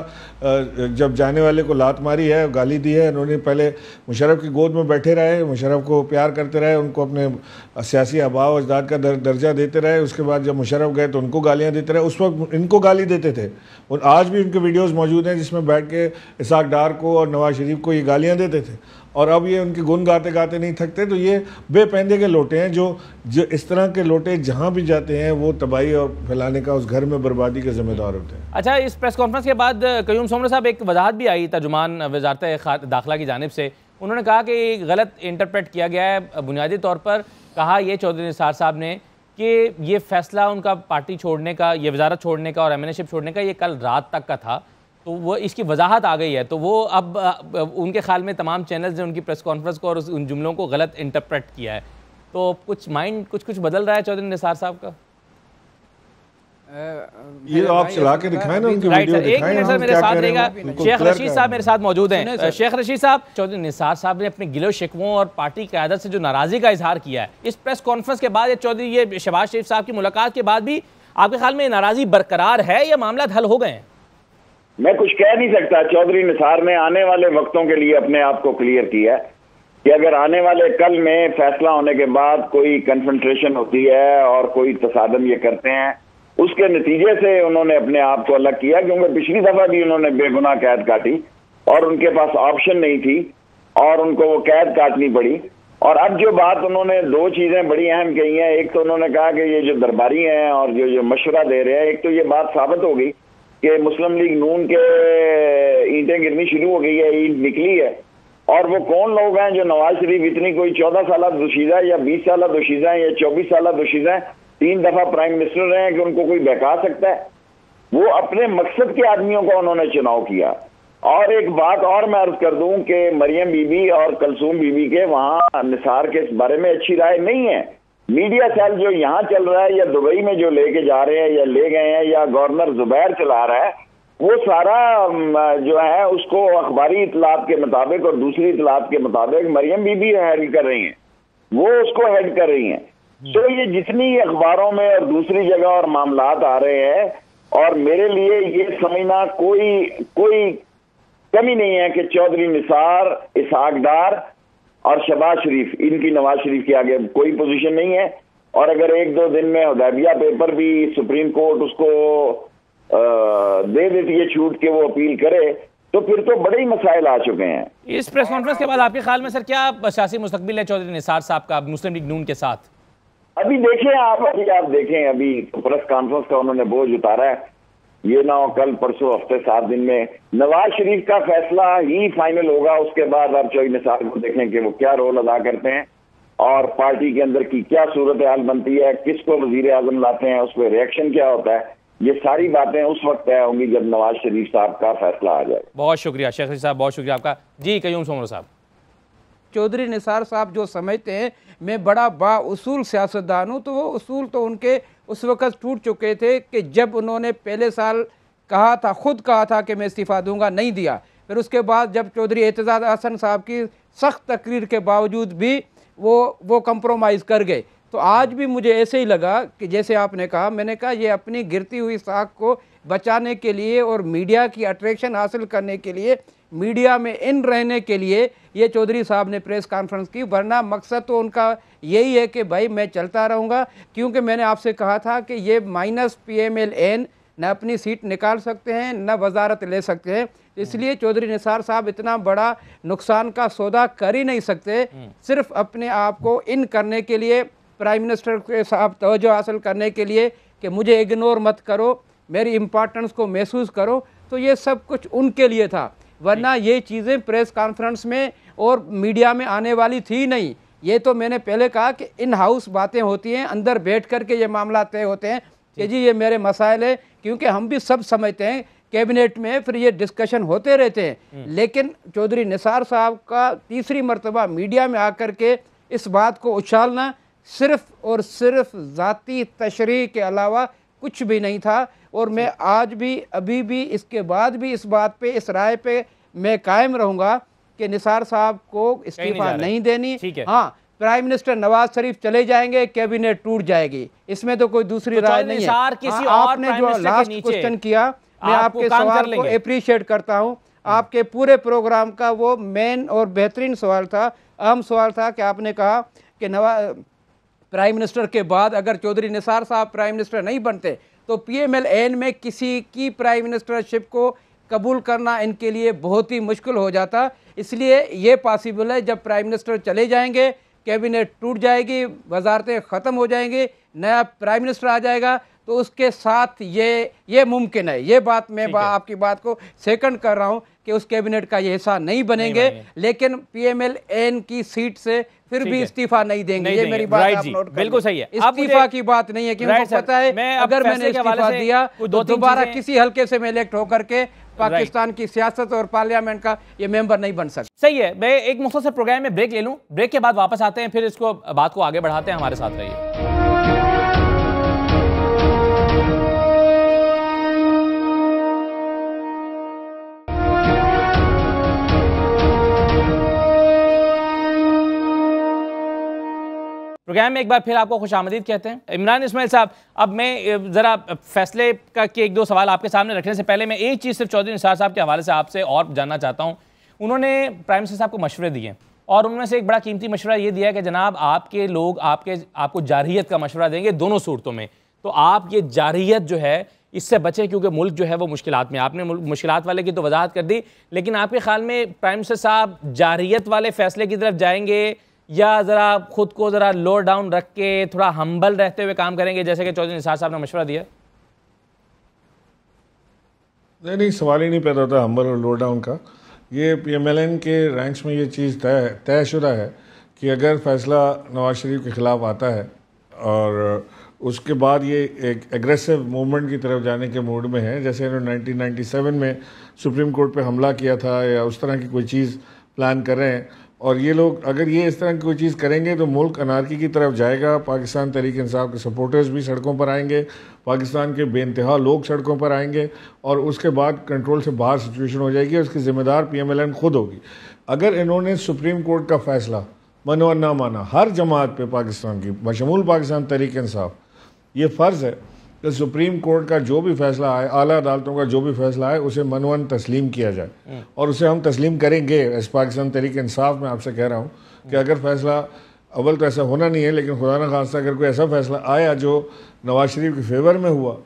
जब जाने वाले को लात मारी है, गाली दी है, इन्होंने पहले मुशर्रफ की गोद में बैठे रहे, मुशर्रफ को प्यार करते रहे, उनको अपने सियासी आबाओ अजदाद का दर्जा देते रहे। उसके बाद जब मुशर्रफ गए तो उनको गालियां देते रहे, उस वक्त इनको गाली देते थे। और आज भी उनके वीडियोज़ मौजूद हैं जिसमें बैठ के इसाक डार को और नवाज शरीफ को ये गालियाँ देते थे, और अब ये उनके गुण गाते गाते नहीं थकते। तो ये बेपैंदे के लोटे हैं जो इस तरह के लोटे जहाँ भी जाते हैं वो तबाही और फैलाने का, उस घर में बर्बादी के जिम्मेदार होते हैं। अच्छा, इस प्रेस कॉन्फ्रेंस के बाद कयूम सोमरा साहब एक वजाहत भी आई तर्जुमान वजारत दाखिला की जानिब से। उन्होंने कहा कि गलत इंटरप्रेट किया गया है। बुनियादी तौर पर कहा ये चौधरी निसार साहब ने कि ये फैसला उनका पार्टी छोड़ने का, ये वजारत छोड़ने का और एमएनएशिप छोड़ने का ये कल रात तक का था, तो वो इसकी वजाहत आ गई है। तो वो अब उनके ख्याल में तमाम चैनल्स ने उनकी प्रेस कॉन्फ्रेंस को और उन जुमलों को गलत इंटरप्रेट किया है। तो कुछ माइंड कुछ बदल रहा है चौधरी निसार साहब का? ये आप चला के दिखाएं ना उनकी वीडियो दिखाएं। एक मिनट सर मेरे साथ रहेगा, शेख रशीद साहब मेरे साथ मौजूद हैं। शेख रशीद साहब, चौधरी निसार साहब ने अपने गिलो शिकवों और पार्टी क़यादत से जो नाराज़गी का इजहार किया है, इस प्रेस कॉन्फ्रेंस के बाद ये शहबाज शरीफ साहब की मुलाकात के बाद भी आपके ख्याल में नाराज़गी बरकरार है या मामला हल हो गए हैं? मैं कुछ कह नहीं सकता। चौधरी निसार ने आने वाले वक्तों के लिए अपने आप को क्लियर किया है कि अगर आने वाले कल में फैसला होने के बाद कोई कन्फ्रंट्रेशन होती है और कोई तसादम ये करते हैं उसके नतीजे से उन्होंने अपने आप को अलग किया, क्योंकि पिछली दफा भी उन्होंने बेगुनाह कैद काटी और उनके पास ऑप्शन नहीं थी और उनको वो कैद काटनी पड़ी। और अब जो बात उन्होंने, दो चीजें बड़ी अहम कही हैं। एक तो उन्होंने कहा कि ये जो दरबारी हैं और जो मशवरा दे रहे हैं, एक तो ये बात साबित हो गई कि मुस्लिम लीग नून के ईंटें गिरनी शुरू हो गई है, ईंट निकली है। और वो कौन लोग हैं जो नवाज शरीफ इतनी कोई 14 साल दोशीज़ा या 20 साल दोशीज़ा या 24 साल दोशीज़ा है, 3 दफा प्राइम मिनिस्टर रहे हैं, कि उनको कोई बहका सकता है? वो अपने मकसद के आदमियों का उन्होंने चुनाव किया। और एक बात और मैं अर्ज कर दूं कि मरियम बीबी और कलसूम बीबी के वहां निसार के बारे में अच्छी राय नहीं है। मीडिया सेल जो यहाँ चल रहा है या दुबई में जो लेके जा रहे हैं या ले गए हैं या गवर्नर जुबैर चला रहा है, वो सारा जो है उसको अखबारी इतलात के मुताबिक और दूसरी इतलात के मुताबिक मरियम बीबी हेड कर रही हैं, वो उसको हेड कर रही हैं। तो ये जितनी अखबारों में और दूसरी जगह और मामलात आ रहे हैं, और मेरे लिए ये समझना कोई कमी नहीं है कि चौधरी निसार, इसहाक डार और शहबाज शरीफ, इनकी नवाज शरीफ के आगे कोई पोजीशन नहीं है। और अगर 1-2 दिन में हुदैबिया पेपर भी सुप्रीम कोर्ट उसको दे देती है छूट के वो अपील करे, तो फिर तो बड़े ही मसाइल आ चुके हैं। इस प्रेस कॉन्फ्रेंस के बाद आपके ख्याल में सर क्या सियासी मुस्तकबिल है चौधरी निसार साहब का मुस्लिम लीग नून के साथ? अभी देखें आप देखें, अभी प्रेस कॉन्फ्रेंस का उन्होंने बोझ उतारा है। ये ना हो कल परसों हफ्ते 7 दिन में नवाज शरीफ का फैसला ही फाइनल होगा। उसके बाद आप चौधरी निसार को देखें कि वो क्या रोल अदा करते हैं और पार्टी के अंदर की क्या सूरत हाल बनती है, किसको वजीर आजम लाते हैं, उस पर रिएक्शन क्या होता है। ये सारी बातें उस वक्त तय होंगी जब नवाज शरीफ साहब का फैसला आ जाए। बहुत शुक्रिया शेख साहब, बहुत शुक्रिया आपका। जी कयूम सोमर साहब। चौधरी निसार साहब जो समझते हैं मैं बड़ा बाउसूल सियासतदान हूँ, तो वो उसूल तो उनके उस वक़्त टूट चुके थे कि जब उन्होंने पहले साल कहा था, खुद कहा था कि मैं इस्तीफ़ा दूंगा, नहीं दिया। फिर उसके बाद जब चौधरी एतजाज़ हसन साहब की सख्त तकरीर के बावजूद भी वो कंप्रोमाइज़ कर गए। तो आज भी मुझे ऐसे ही लगा कि जैसे आपने कहा, मैंने कहा ये अपनी गिरती हुई साख को बचाने के लिए और मीडिया की अट्रैक्शन हासिल करने के लिए, मीडिया में इन रहने के लिए ये चौधरी साहब ने प्रेस कॉन्फ्रेंस की। वरना मकसद तो उनका यही है कि भाई मैं चलता रहूँगा, क्योंकि मैंने आपसे कहा था कि ये माइनस PMLN न अपनी सीट निकाल सकते हैं न वजारत ले सकते हैं। इसलिए चौधरी निसार साहब इतना बड़ा नुकसान का सौदा कर ही नहीं सकते। सिर्फ अपने आप को इन करने के लिए, प्राइम मिनिस्टर के साहब तवज्जो हासिल करने के लिए कि मुझे इग्नोर मत करो, मेरी इम्पोर्टेंस को महसूस करो, तो ये सब कुछ उनके लिए था। वरना ये चीज़ें प्रेस कॉन्फ्रेंस में और मीडिया में आने वाली थी नहीं। ये तो मैंने पहले कहा कि इन हाउस बातें होती हैं, अंदर बैठ कर के ये मामला तय होते हैं कि जी ये मेरे मसाइल है, क्योंकि हम भी सब समझते हैं कैबिनेट में फिर ये डिस्कशन होते रहते हैं। लेकिन चौधरी निसार साहब का तीसरी मरतबा मीडिया में आकर के इस बात को उछालना सिर्फ और सिर्फ ज़ाती तशरीह के अलावा कुछ भी नहीं था। और मैं आज भी, अभी भी, इसके बाद भी इस बात पे, इस राय पे मैं कायम रहूँगा कि निसार साहब को इस्तीफा नहीं देनी। हाँ, प्राइम मिनिस्टर नवाज शरीफ चले जाएंगे, कैबिनेट टूट जाएगी, इसमें तो कोई दूसरी राय नहीं है। आपने जो लास्ट क्वेश्चन किया, मैं आपके सवाल को अप्रिशिएट करता हूँ। आपके पूरे प्रोग्राम का वो मेन और बेहतरीन सवाल था, अहम सवाल था कि आपने कहा कि प्राइम मिनिस्टर के बाद अगर चौधरी निसार साहब प्राइम मिनिस्टर नहीं बनते तो PMLN में किसी की प्राइम मिनिस्टरशिप को कबूल करना इनके लिए बहुत ही मुश्किल हो जाता। इसलिए ये पॉसिबल है जब प्राइम मिनिस्टर चले जाएंगे, कैबिनेट टूट जाएगी, वजारतें ख़त्म हो जाएंगी, नया प्राइम मिनिस्टर आ जाएगा, तो उसके साथ ये मुमकिन है। ये बात मैं आपकी बात को सेकंड कर रहा हूँ कि उस कैबिनेट का ये हिस्सा नहीं बनेंगे, लेकिन PMLN की सीट से फिर भी इस्तीफा नहीं देंगे। ये मेरी बात आप नोट करें। बिल्कुल सही है, इस्तीफा की बात नहीं है, क्योंकि पता है अगर मैंने इस्तीफा दिया तो दोबारा किसी हल्के से मैं इलेक्ट होकर के पाकिस्तान की सियासत और पार्लियामेंट का ये मेंबर नहीं बन सकता। सही है, मैं एक मुख्तसर प्रोग्राम में ब्रेक ले लूं, ब्रेक के बाद वापस आते हैं, फिर इसको बात को आगे बढ़ाते हैं। हमारे साथ रहिए। प्रोग्राम में एक बार फिर आपको खुशामदीद कहते हैं। इमरान इस्माइल साहब, अब मैं ज़रा फैसले का के 1-2 सवाल आपके सामने रखने से पहले मैं एक चीज़ सिर्फ चौधरी निसार साहब के हवाले से आपसे और जानना चाहता हूँ। उन्होंने प्राइम मिनिस्टर साहब को मशवरे दिए और उनमें से एक बड़ा कीमती मशवरा ये दिया कि जनाब आपके लोग आपको जारहियत का मशवरा देंगे दोनों सूरतों में, तो आप ये जारियत जो है इससे बचें, क्योंकि मुल्क जो है वो मुश्किलात में। आपने मुश्किलात वाले की तो वजाहत कर दी, लेकिन आपके ख्याल में प्राइम मिनिस्टर साहब जारियत वाले फैसले की तरफ जाएंगे या ज़रा खुद को ज़रा लो डाउन रख के थोड़ा हम्बल रहते हुए काम करेंगे, जैसे कि चौधरी निसार साहब ने मशवरा दिया? नहीं, सवाल ही नहीं पैदा होता हम्बल और लो डाउन का। ये PMLN के रैंक्स में ये चीज़ तयशुदा है कि अगर फैसला नवाज शरीफ के ख़िलाफ़ आता है और उसके बाद ये एक एग्रेसिव मूवमेंट की तरफ जाने के मूड में है, जैसे इन्होंने 1997 में सुप्रीम कोर्ट पे हमला किया था या उस तरह की कोई चीज़ प्लान कर रहे हैं, और ये लोग अगर ये इस तरह की कोई चीज़ करेंगे तो मुल्क अनारकी की तरफ जाएगा। पाकिस्तान तहरीक इंसाफ के सपोर्टर्स भी सड़कों पर आएंगे, पाकिस्तान के बेइंतहा लोग सड़कों पर आएंगे और उसके बाद कंट्रोल से बाहर सिचुएशन हो जाएगी और उसकी ज़िम्मेदार PMLN खुद होगी। अगर इन्होंने सुप्रीम कोर्ट का फैसला मानो और ना माना, हर जमात पे पाकिस्तान की बशमूल पाकिस्तान तहरीक इंसाफ ये फ़र्ज़ है कि सुप्रीम कोर्ट का जो भी फैसला आए, आला अदालतों का जो भी फैसला आए, उसे मनवन तस्लीम किया जाए और उसे हम तस्लीम करेंगे। इस पाकिस्तान तहरीक इंसाफ में आपसे कह रहा हूँ कि अगर फैसला, अव्वल तो ऐसा होना नहीं है, लेकिन खुदा न खास्ता अगर कोई ऐसा फैसला आया जो नवाज शरीफ के फेवर में हुआ,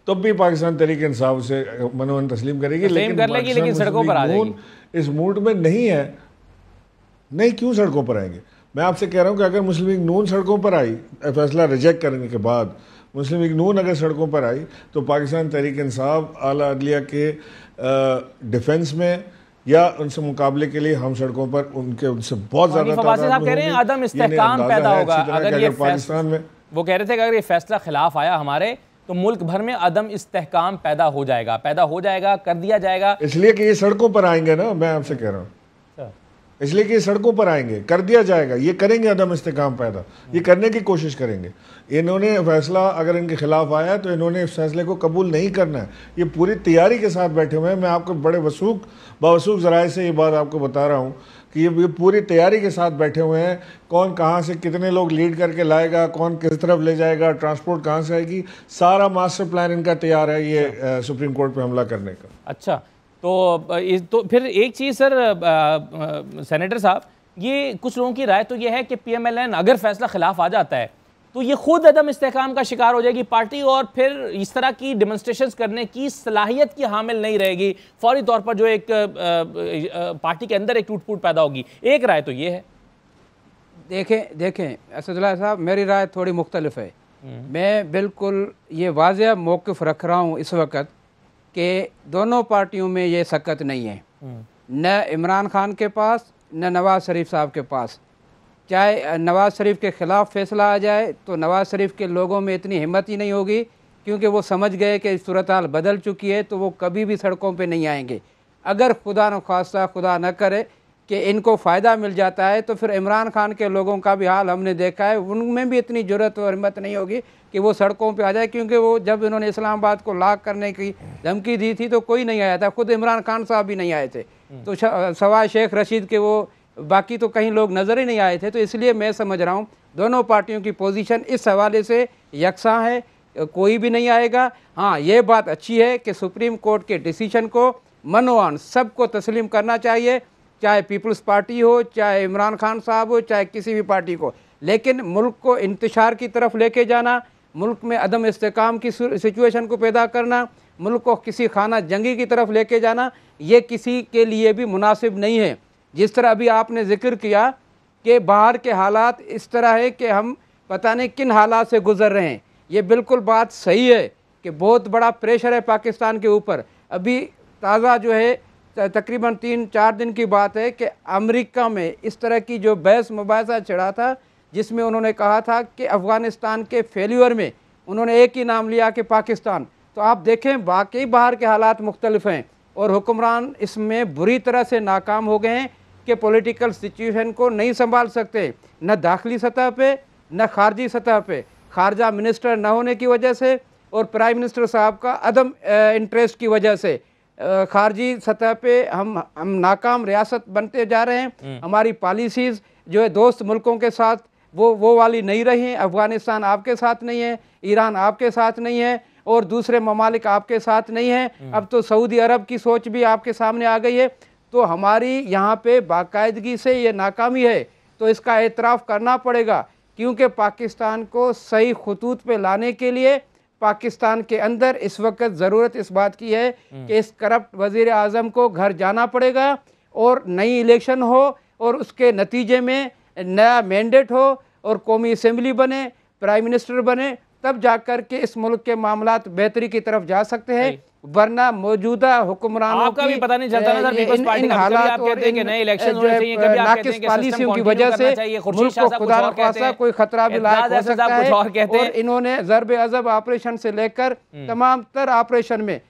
तब भी पाकिस्तान तहरीक इंसाफ उसे मनवन तस्लीम करेगी। लेकिन सड़कों पर आ जाएगी। इस मूड में नहीं है। नहीं, क्यों सड़कों पर आएंगे? मैं आपसे कह रहा हूँ कि अगर मुस्लिम लीग नून सड़कों पर आई फैसला रिजेक्ट करने के बाद, मुस्लिम लीग नून अगर सड़कों पर आई तो पाकिस्तान तहरीक इंसाफ आला अदलिया के डिफेंस में या उनसे मुकाबले के लिए हम सड़कों पर उनसे बहुत ज़्यादा साहब कह रहे हैं अदम इस्तेहकाम पैदा होगा अगर ये पाकिस्तान में। वो कह रहे थे कि अगर ये फैसला खिलाफ आया हमारे तो मुल्क भर में अदम इस्तेहकाम पैदा हो जाएगा, कर दिया जाएगा। इसलिए कि ये सड़कों पर आएंगे ना, मैं आपसे कह रहा हूँ, इसलिए कि सड़कों पर आएंगे, कर दिया जाएगा, ये करेंगे अदम इस्तेहकाम पैदा, ये करने की कोशिश करेंगे। इन्होंने फैसला अगर इनके खिलाफ आया तो इन्होंने इस फैसले को कबूल नहीं करना है। ये पूरी तैयारी के साथ बैठे हुए हैं। मैं आपको बड़े बावसूख ज़राए से ये बात आपको बता रहा हूँ कि ये पूरी तैयारी के साथ बैठे हुए हैं। कौन कहाँ से कितने लोग लीड करके लाएगा, कौन किस तरफ ले जाएगा, ट्रांसपोर्ट कहाँ से आएगी, सारा मास्टर प्लान इनका तैयार है ये सुप्रीम कोर्ट पर हमला करने का। अच्छा, तो फिर एक चीज़ सर सेनेटर साहब, ये कुछ लोगों की राय तो ये है कि PMLN अगर फैसला खिलाफ आ जाता है तो ये खुद अदम इस्तेहकाम का शिकार हो जाएगी पार्टी और फिर इस तरह की डेमोन्स्ट्रेशंस करने की सलाहियत की हामिल नहीं रहेगी। फौरी तौर पर जो एक पार्टी के अंदर एक टूट फूट पैदा होगी। एक राय तो ये है। देखें असदुल्लाह साहब, मेरी राय थोड़ी मुख्तलिफ है। मैं बिल्कुल ये वाज़ेह मौक़िफ़ रख रहा हूँ इस वक्त कि दोनों पार्टियों में ये सकत नहीं है, न इमरान खान के पास न नवाज़ शरीफ साहब के पास। चाहे नवाज़ शरीफ के ख़िलाफ़ फ़ैसला आ जाए तो नवाज़ शरीफ के लोगों में इतनी हिम्मत ही नहीं होगी, क्योंकि वो समझ गए कि सूरत हाल बदल चुकी है, तो वो कभी भी सड़कों पे नहीं आएंगे। अगर खुदा न खास्ता, खुदा न करे कि इनको फ़ायदा मिल जाता है, तो फिर इमरान खान के लोगों का भी हाल हमने देखा है, उनमें भी इतनी ज़रूरत और हिम्मत नहीं होगी कि वो सड़कों पे आ जाए, क्योंकि वो जब इन्होंने इस्लामाबाद को लाक करने की धमकी दी थी तो कोई नहीं आया था, खुद इमरान खान साहब भी नहीं आए थे, तो सवाए शेख रशीद के वो बाकी तो कहीं लोग नज़र ही नहीं आए थे। तो इसलिए मैं समझ रहा हूँ दोनों पार्टियों की पोजीशन इस हवाले से यकसां है, कोई भी नहीं आएगा। हाँ, ये बात अच्छी है कि सुप्रीम कोर्ट के डिसीजन को मनोआन सबको तस्लीम करना चाहिए, चाहे पीपल्स पार्टी हो, चाहे इमरान खान साहब हो, चाहे किसी भी पार्टी को। लेकिन मुल्क को इंतशार की तरफ लेके जाना, मुल्क में अदम इस्तेहकाम की सिचुएशन को पैदा करना, मुल्क को किसी खाना जंगी की तरफ लेके जाना, ये किसी के लिए भी मुनासिब नहीं है। जिस तरह अभी आपने जिक्र किया कि बाहर के हालात इस तरह है कि हम पता नहीं किन हालात से गुज़र रहे हैं, ये बिल्कुल बात सही है कि बहुत बड़ा प्रेशर है पाकिस्तान के ऊपर। अभी ताज़ा जो है तकरीबन 3-4 दिन की बात है कि अमेरिका में इस तरह की जो बहस मुबाहिसा छिड़ा था, जिसमें उन्होंने कहा था कि अफ़गानिस्तान के फेल्यूर में उन्होंने एक ही नाम लिया कि पाकिस्तान। तो आप देखें वाकई बाहर के हालात मुख्तलिफ हैं और हुक्मरान इसमें बुरी तरह से नाकाम हो गए हैं कि पॉलिटिकल सिचुएशन को नहीं संभाल सकते, न दाखिली सतह पे न खारजी सतह पे। खारजा मिनिस्टर न होने की वजह से और प्राइम मिनिस्टर साहब का अदम इंटरेस्ट की वजह से खारजी सतह पे हम नाकाम रियासत बनते जा रहे हैं। हमारी पॉलिसीज़ जो है दोस्त मुल्कों के साथ वो वाली नहीं रही हैं। अफ़गानिस्तान आपके साथ नहीं है, ईरान आपके साथ नहीं है और दूसरे ममालिक आपके साथ नहीं हैं। अब तो सऊदी अरब की सोच भी आपके सामने आ गई है। तो हमारी यहाँ पे बाकायदगी से ये नाकामी है, तो इसका एतराफ़ करना पड़ेगा, क्योंकि पाकिस्तान को सही खतूत पे लाने के लिए पाकिस्तान के अंदर इस वक्त ज़रूरत इस बात की है कि इस करप्ट वज़ीर आज़म को घर जाना पड़ेगा और नई इलेक्शन हो और उसके नतीजे में नया मैंडेट हो और कौमी असम्बली बने, प्राइम मिनिस्टर बने, तब जाकर के इस मुल्क के मामलात बेहतरी की तरफ जा सकते हैं। वरना मौजूदा हुक्मरानों की भी पता नहीं चलता ना सर, पीपल्स पार्टी का हालात और नाकिस पॉलिसियों की वजह से मुल्क को खुदा न खासा कोई खतरा भी लायक हो सकता है। और इन्होंने ज़रब अज़ब ऑपरेशन से लेकर तमाम तर ऑपरेशन में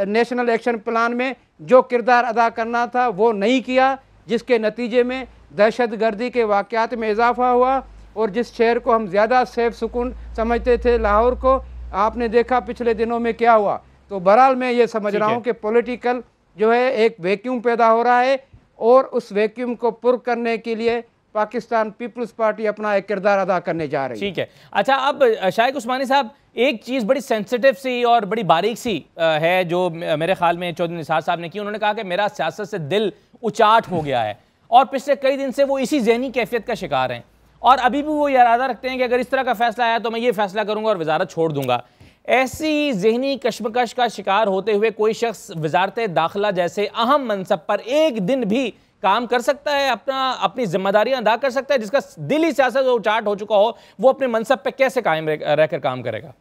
नेशनल एक्शन प्लान में जो किरदार अदा करना था वो नहीं किया, जिसके नतीजे में दहशत गर्दी के वाक़यात में इजाफा हुआ। और जिस शहर को हम ज़्यादा सेफ सुकून समझते थे, लाहौर को, आपने देखा पिछले दिनों में क्या हुआ। तो बहरहाल मैं ये समझ रहा हूँ कि पॉलिटिकल जो है एक वैक्यूम पैदा हो रहा है और उस वैक्यूम को पुर करने के लिए पाकिस्तान पीपल्स पार्टी अपना एक किरदार अदा करने जा रही है। ठीक है। अच्छा, अब शाइक उस्मानी साहब, एक चीज़ बड़ी सेंसिटिव सी और बड़ी बारीक सी है जो मेरे ख्याल में चौधरी निसार साहब ने की। उन्होंने कहा कि मेरा सियासत से दिल उचाट हो गया है और पिछले कई दिन से वो इसी जहनी कैफियत का शिकार हैं और अभी भी वो ये इरादा रखते हैं कि अगर इस तरह का फैसला आया तो मैं ये फैसला करूंगा और वजारत छोड़ दूंगा। ऐसी जहनी कशमकश का शिकार होते हुए कोई शख्स वजारत दाखिला जैसे अहम मनसब पर एक दिन भी काम कर सकता है, अपनी जिम्मेदारियां अदा कर सकता है? जिसका दिल ही सियासत उचाट हो चुका हो, वो अपने मनसब पे कैसे कायम रहकर काम करेगा?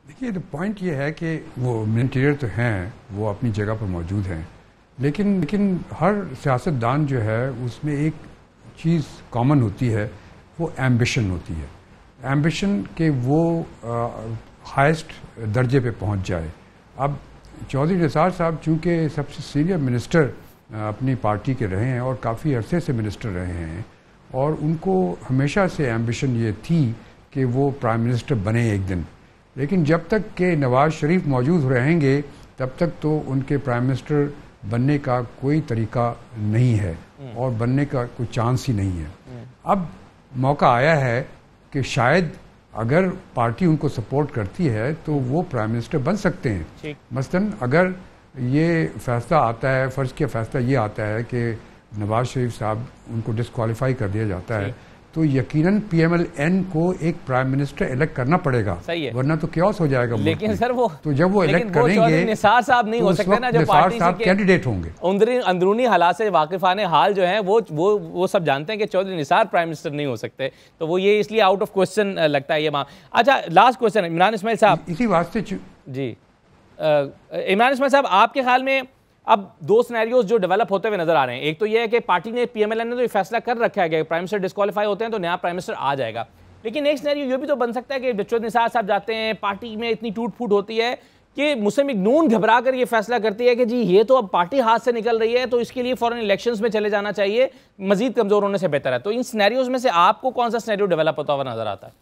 देखिए, तो पॉइंट ये है कि वो मिनिस्टर तो हैं, वो अपनी जगह पर मौजूद हैं, लेकिन हर सियासतदान जो है उसमें एक चीज़ कॉमन होती है, वो एम्बिशन होती है। एम्बिशन के वो हाईएस्ट दर्जे पे पहुंच जाए। अब चौधरी निसार साहब चूँकि सबसे सीनियर मिनिस्टर अपनी पार्टी के रहे हैं और काफ़ी अरसे से मिनिस्टर रहे हैं और उनको हमेशा से एम्बिशन ये थी कि वो प्राइम मिनिस्टर बने एक दिन, लेकिन जब तक कि नवाज शरीफ मौजूद रहेंगे तब तक तो उनके प्राइम मिनिस्टर बनने का कोई तरीका नहीं है और बनने का कोई चांस ही नहीं है। अब मौका आया है कि शायद अगर पार्टी उनको सपोर्ट करती है तो वो प्राइम मिनिस्टर बन सकते हैं। मसलन अगर ये फैसला आता है, फ़र्ज़ किया फैसला ये आता है कि नवाज शरीफ साहब उनको डिस्क्वालीफाई कर दिया जाता है, तो यकीनन PMLN को एक प्राइम मिनिस्टर इलेक्ट करना पड़ेगा, वरना तो क्योस हो जाएगा। लेकिन सर वो तो जब वो इलेक्ट करेंगे निसार साहब नहीं हो सकते ना, जो पार्टी साहब कैंडिडेट होंगे। अंदरूनी हालात से वाकिफाने हाल जो है वो सब जानते हैं कि चौधरी निसार प्राइम मिनिस्टर नहीं हो सकते, तो वो ये इसलिए आउट ऑफ क्वेश्चन लगता है ये। अच्छा, लास्ट क्वेश्चन इमरान इस्माइल साहब, इसी वास्ते जी इमरान इस्माइल साहब, आपके ख्याल में अब दो सिनेरियोज जो डेवलप होते हुए नजर आ रहे हैं। एक तो ये है कि पार्टी ने, PMLN ने तो ये फैसला कर रखा है कि प्राइम मिनिस्टर डिस्क्वालीफाई होते हैं तो नया प्राइम मिनिस्टर आ जाएगा, लेकिन एक सिनेरियो ये भी तो बन सकता है कि चौधरी निसार साहब जाते हैं, पार्टी में इतनी टूट फूट होती है कि मुस्लिम लीग नून घबरा कर ये फैसला करती है कि जी ये तो अब पार्टी हाथ से निकल रही है तो इसके लिए फॉरेन इलेक्शंस में चले जाना चाहिए, मजीद कमजोर होने से बेहतर है। तो इन सिनेरियोज में से आपको कौन सा सिनेरियो डेवलप होता हुआ नजर आता है?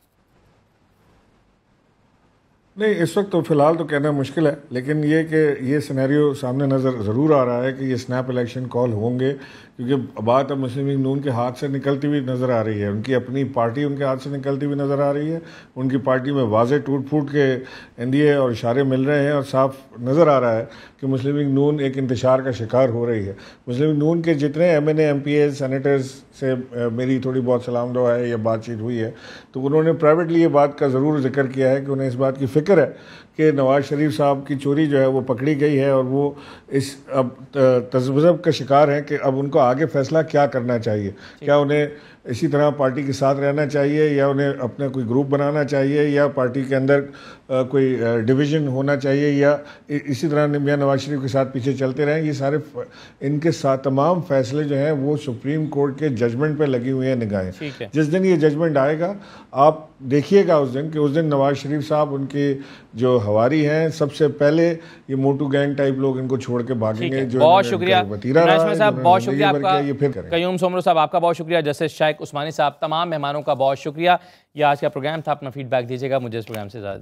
नहीं, इस वक्त तो फिलहाल तो कहना मुश्किल है, लेकिन ये कि ये सिनेरियो सामने नज़र ज़रूर आ रहा है कि ये स्नैप इलेक्शन कॉल होंगे, क्योंकि बात अब मुस्लिम लीग नून के हाथ से निकलती हुई नज़र आ रही है, उनकी अपनी पार्टी उनके हाथ से निकलती हुई नज़र आ रही है, उनकी पार्टी में वाज़े टूट फूट के इंदिए और इशारे मिल रहे हैं और साफ नज़र आ रहा है कि मुस्लिम लीग नून एक इंतशार का शिकार हो रही है। मुस्लिम लीग नून के जितने MNA MPA सेनेटर्स से मेरी थोड़ी बहुत सलाम दुआ है या बातचीत हुई है, तो उन्होंने प्राइवेटली ये बात का ज़रूर जिक्र किया है कि उन्हें इस बात की फ़िक्र है कि नवाज शरीफ साहब की चोरी जो है वो पकड़ी गई है और वो इस अब तज़ब्ज़ब का शिकार है कि अब उनको आगे फैसला क्या करना चाहिए। क्या उन्हें इसी तरह पार्टी के साथ रहना चाहिए या उन्हें अपना कोई ग्रुप बनाना चाहिए या पार्टी के अंदर कोई डिवीज़न होना चाहिए या इसी तरह मियां नवाज शरीफ के साथ पीछे चलते रहें। ये सारे इनके साथ तमाम फैसले जो हैं वो सुप्रीम कोर्ट के जजमेंट पे लगी हुई हैं निगाहें। जिस दिन ये जजमेंट आएगा आप देखिएगा उस दिन नवाज शरीफ साहब, उनके जो हवारी हैं, सबसे पहले ये मोटू गैंग टाइप लोग इनको छोड़ के भागेंगे। जो बहुत शुक्रिया साहब, बहुत शुक्रिया आपका, कयूम सोमरो साहब आपका बहुत शुक्रिया, जस्टिस शाइक उस्मानी साहब, तमाम मेहमानों का बहुत शुक्रिया। यह आज का प्रोग्राम था, अपना फीडबैक दीजिएगा। मुझे इस प्रोग्राम से ज़्यादा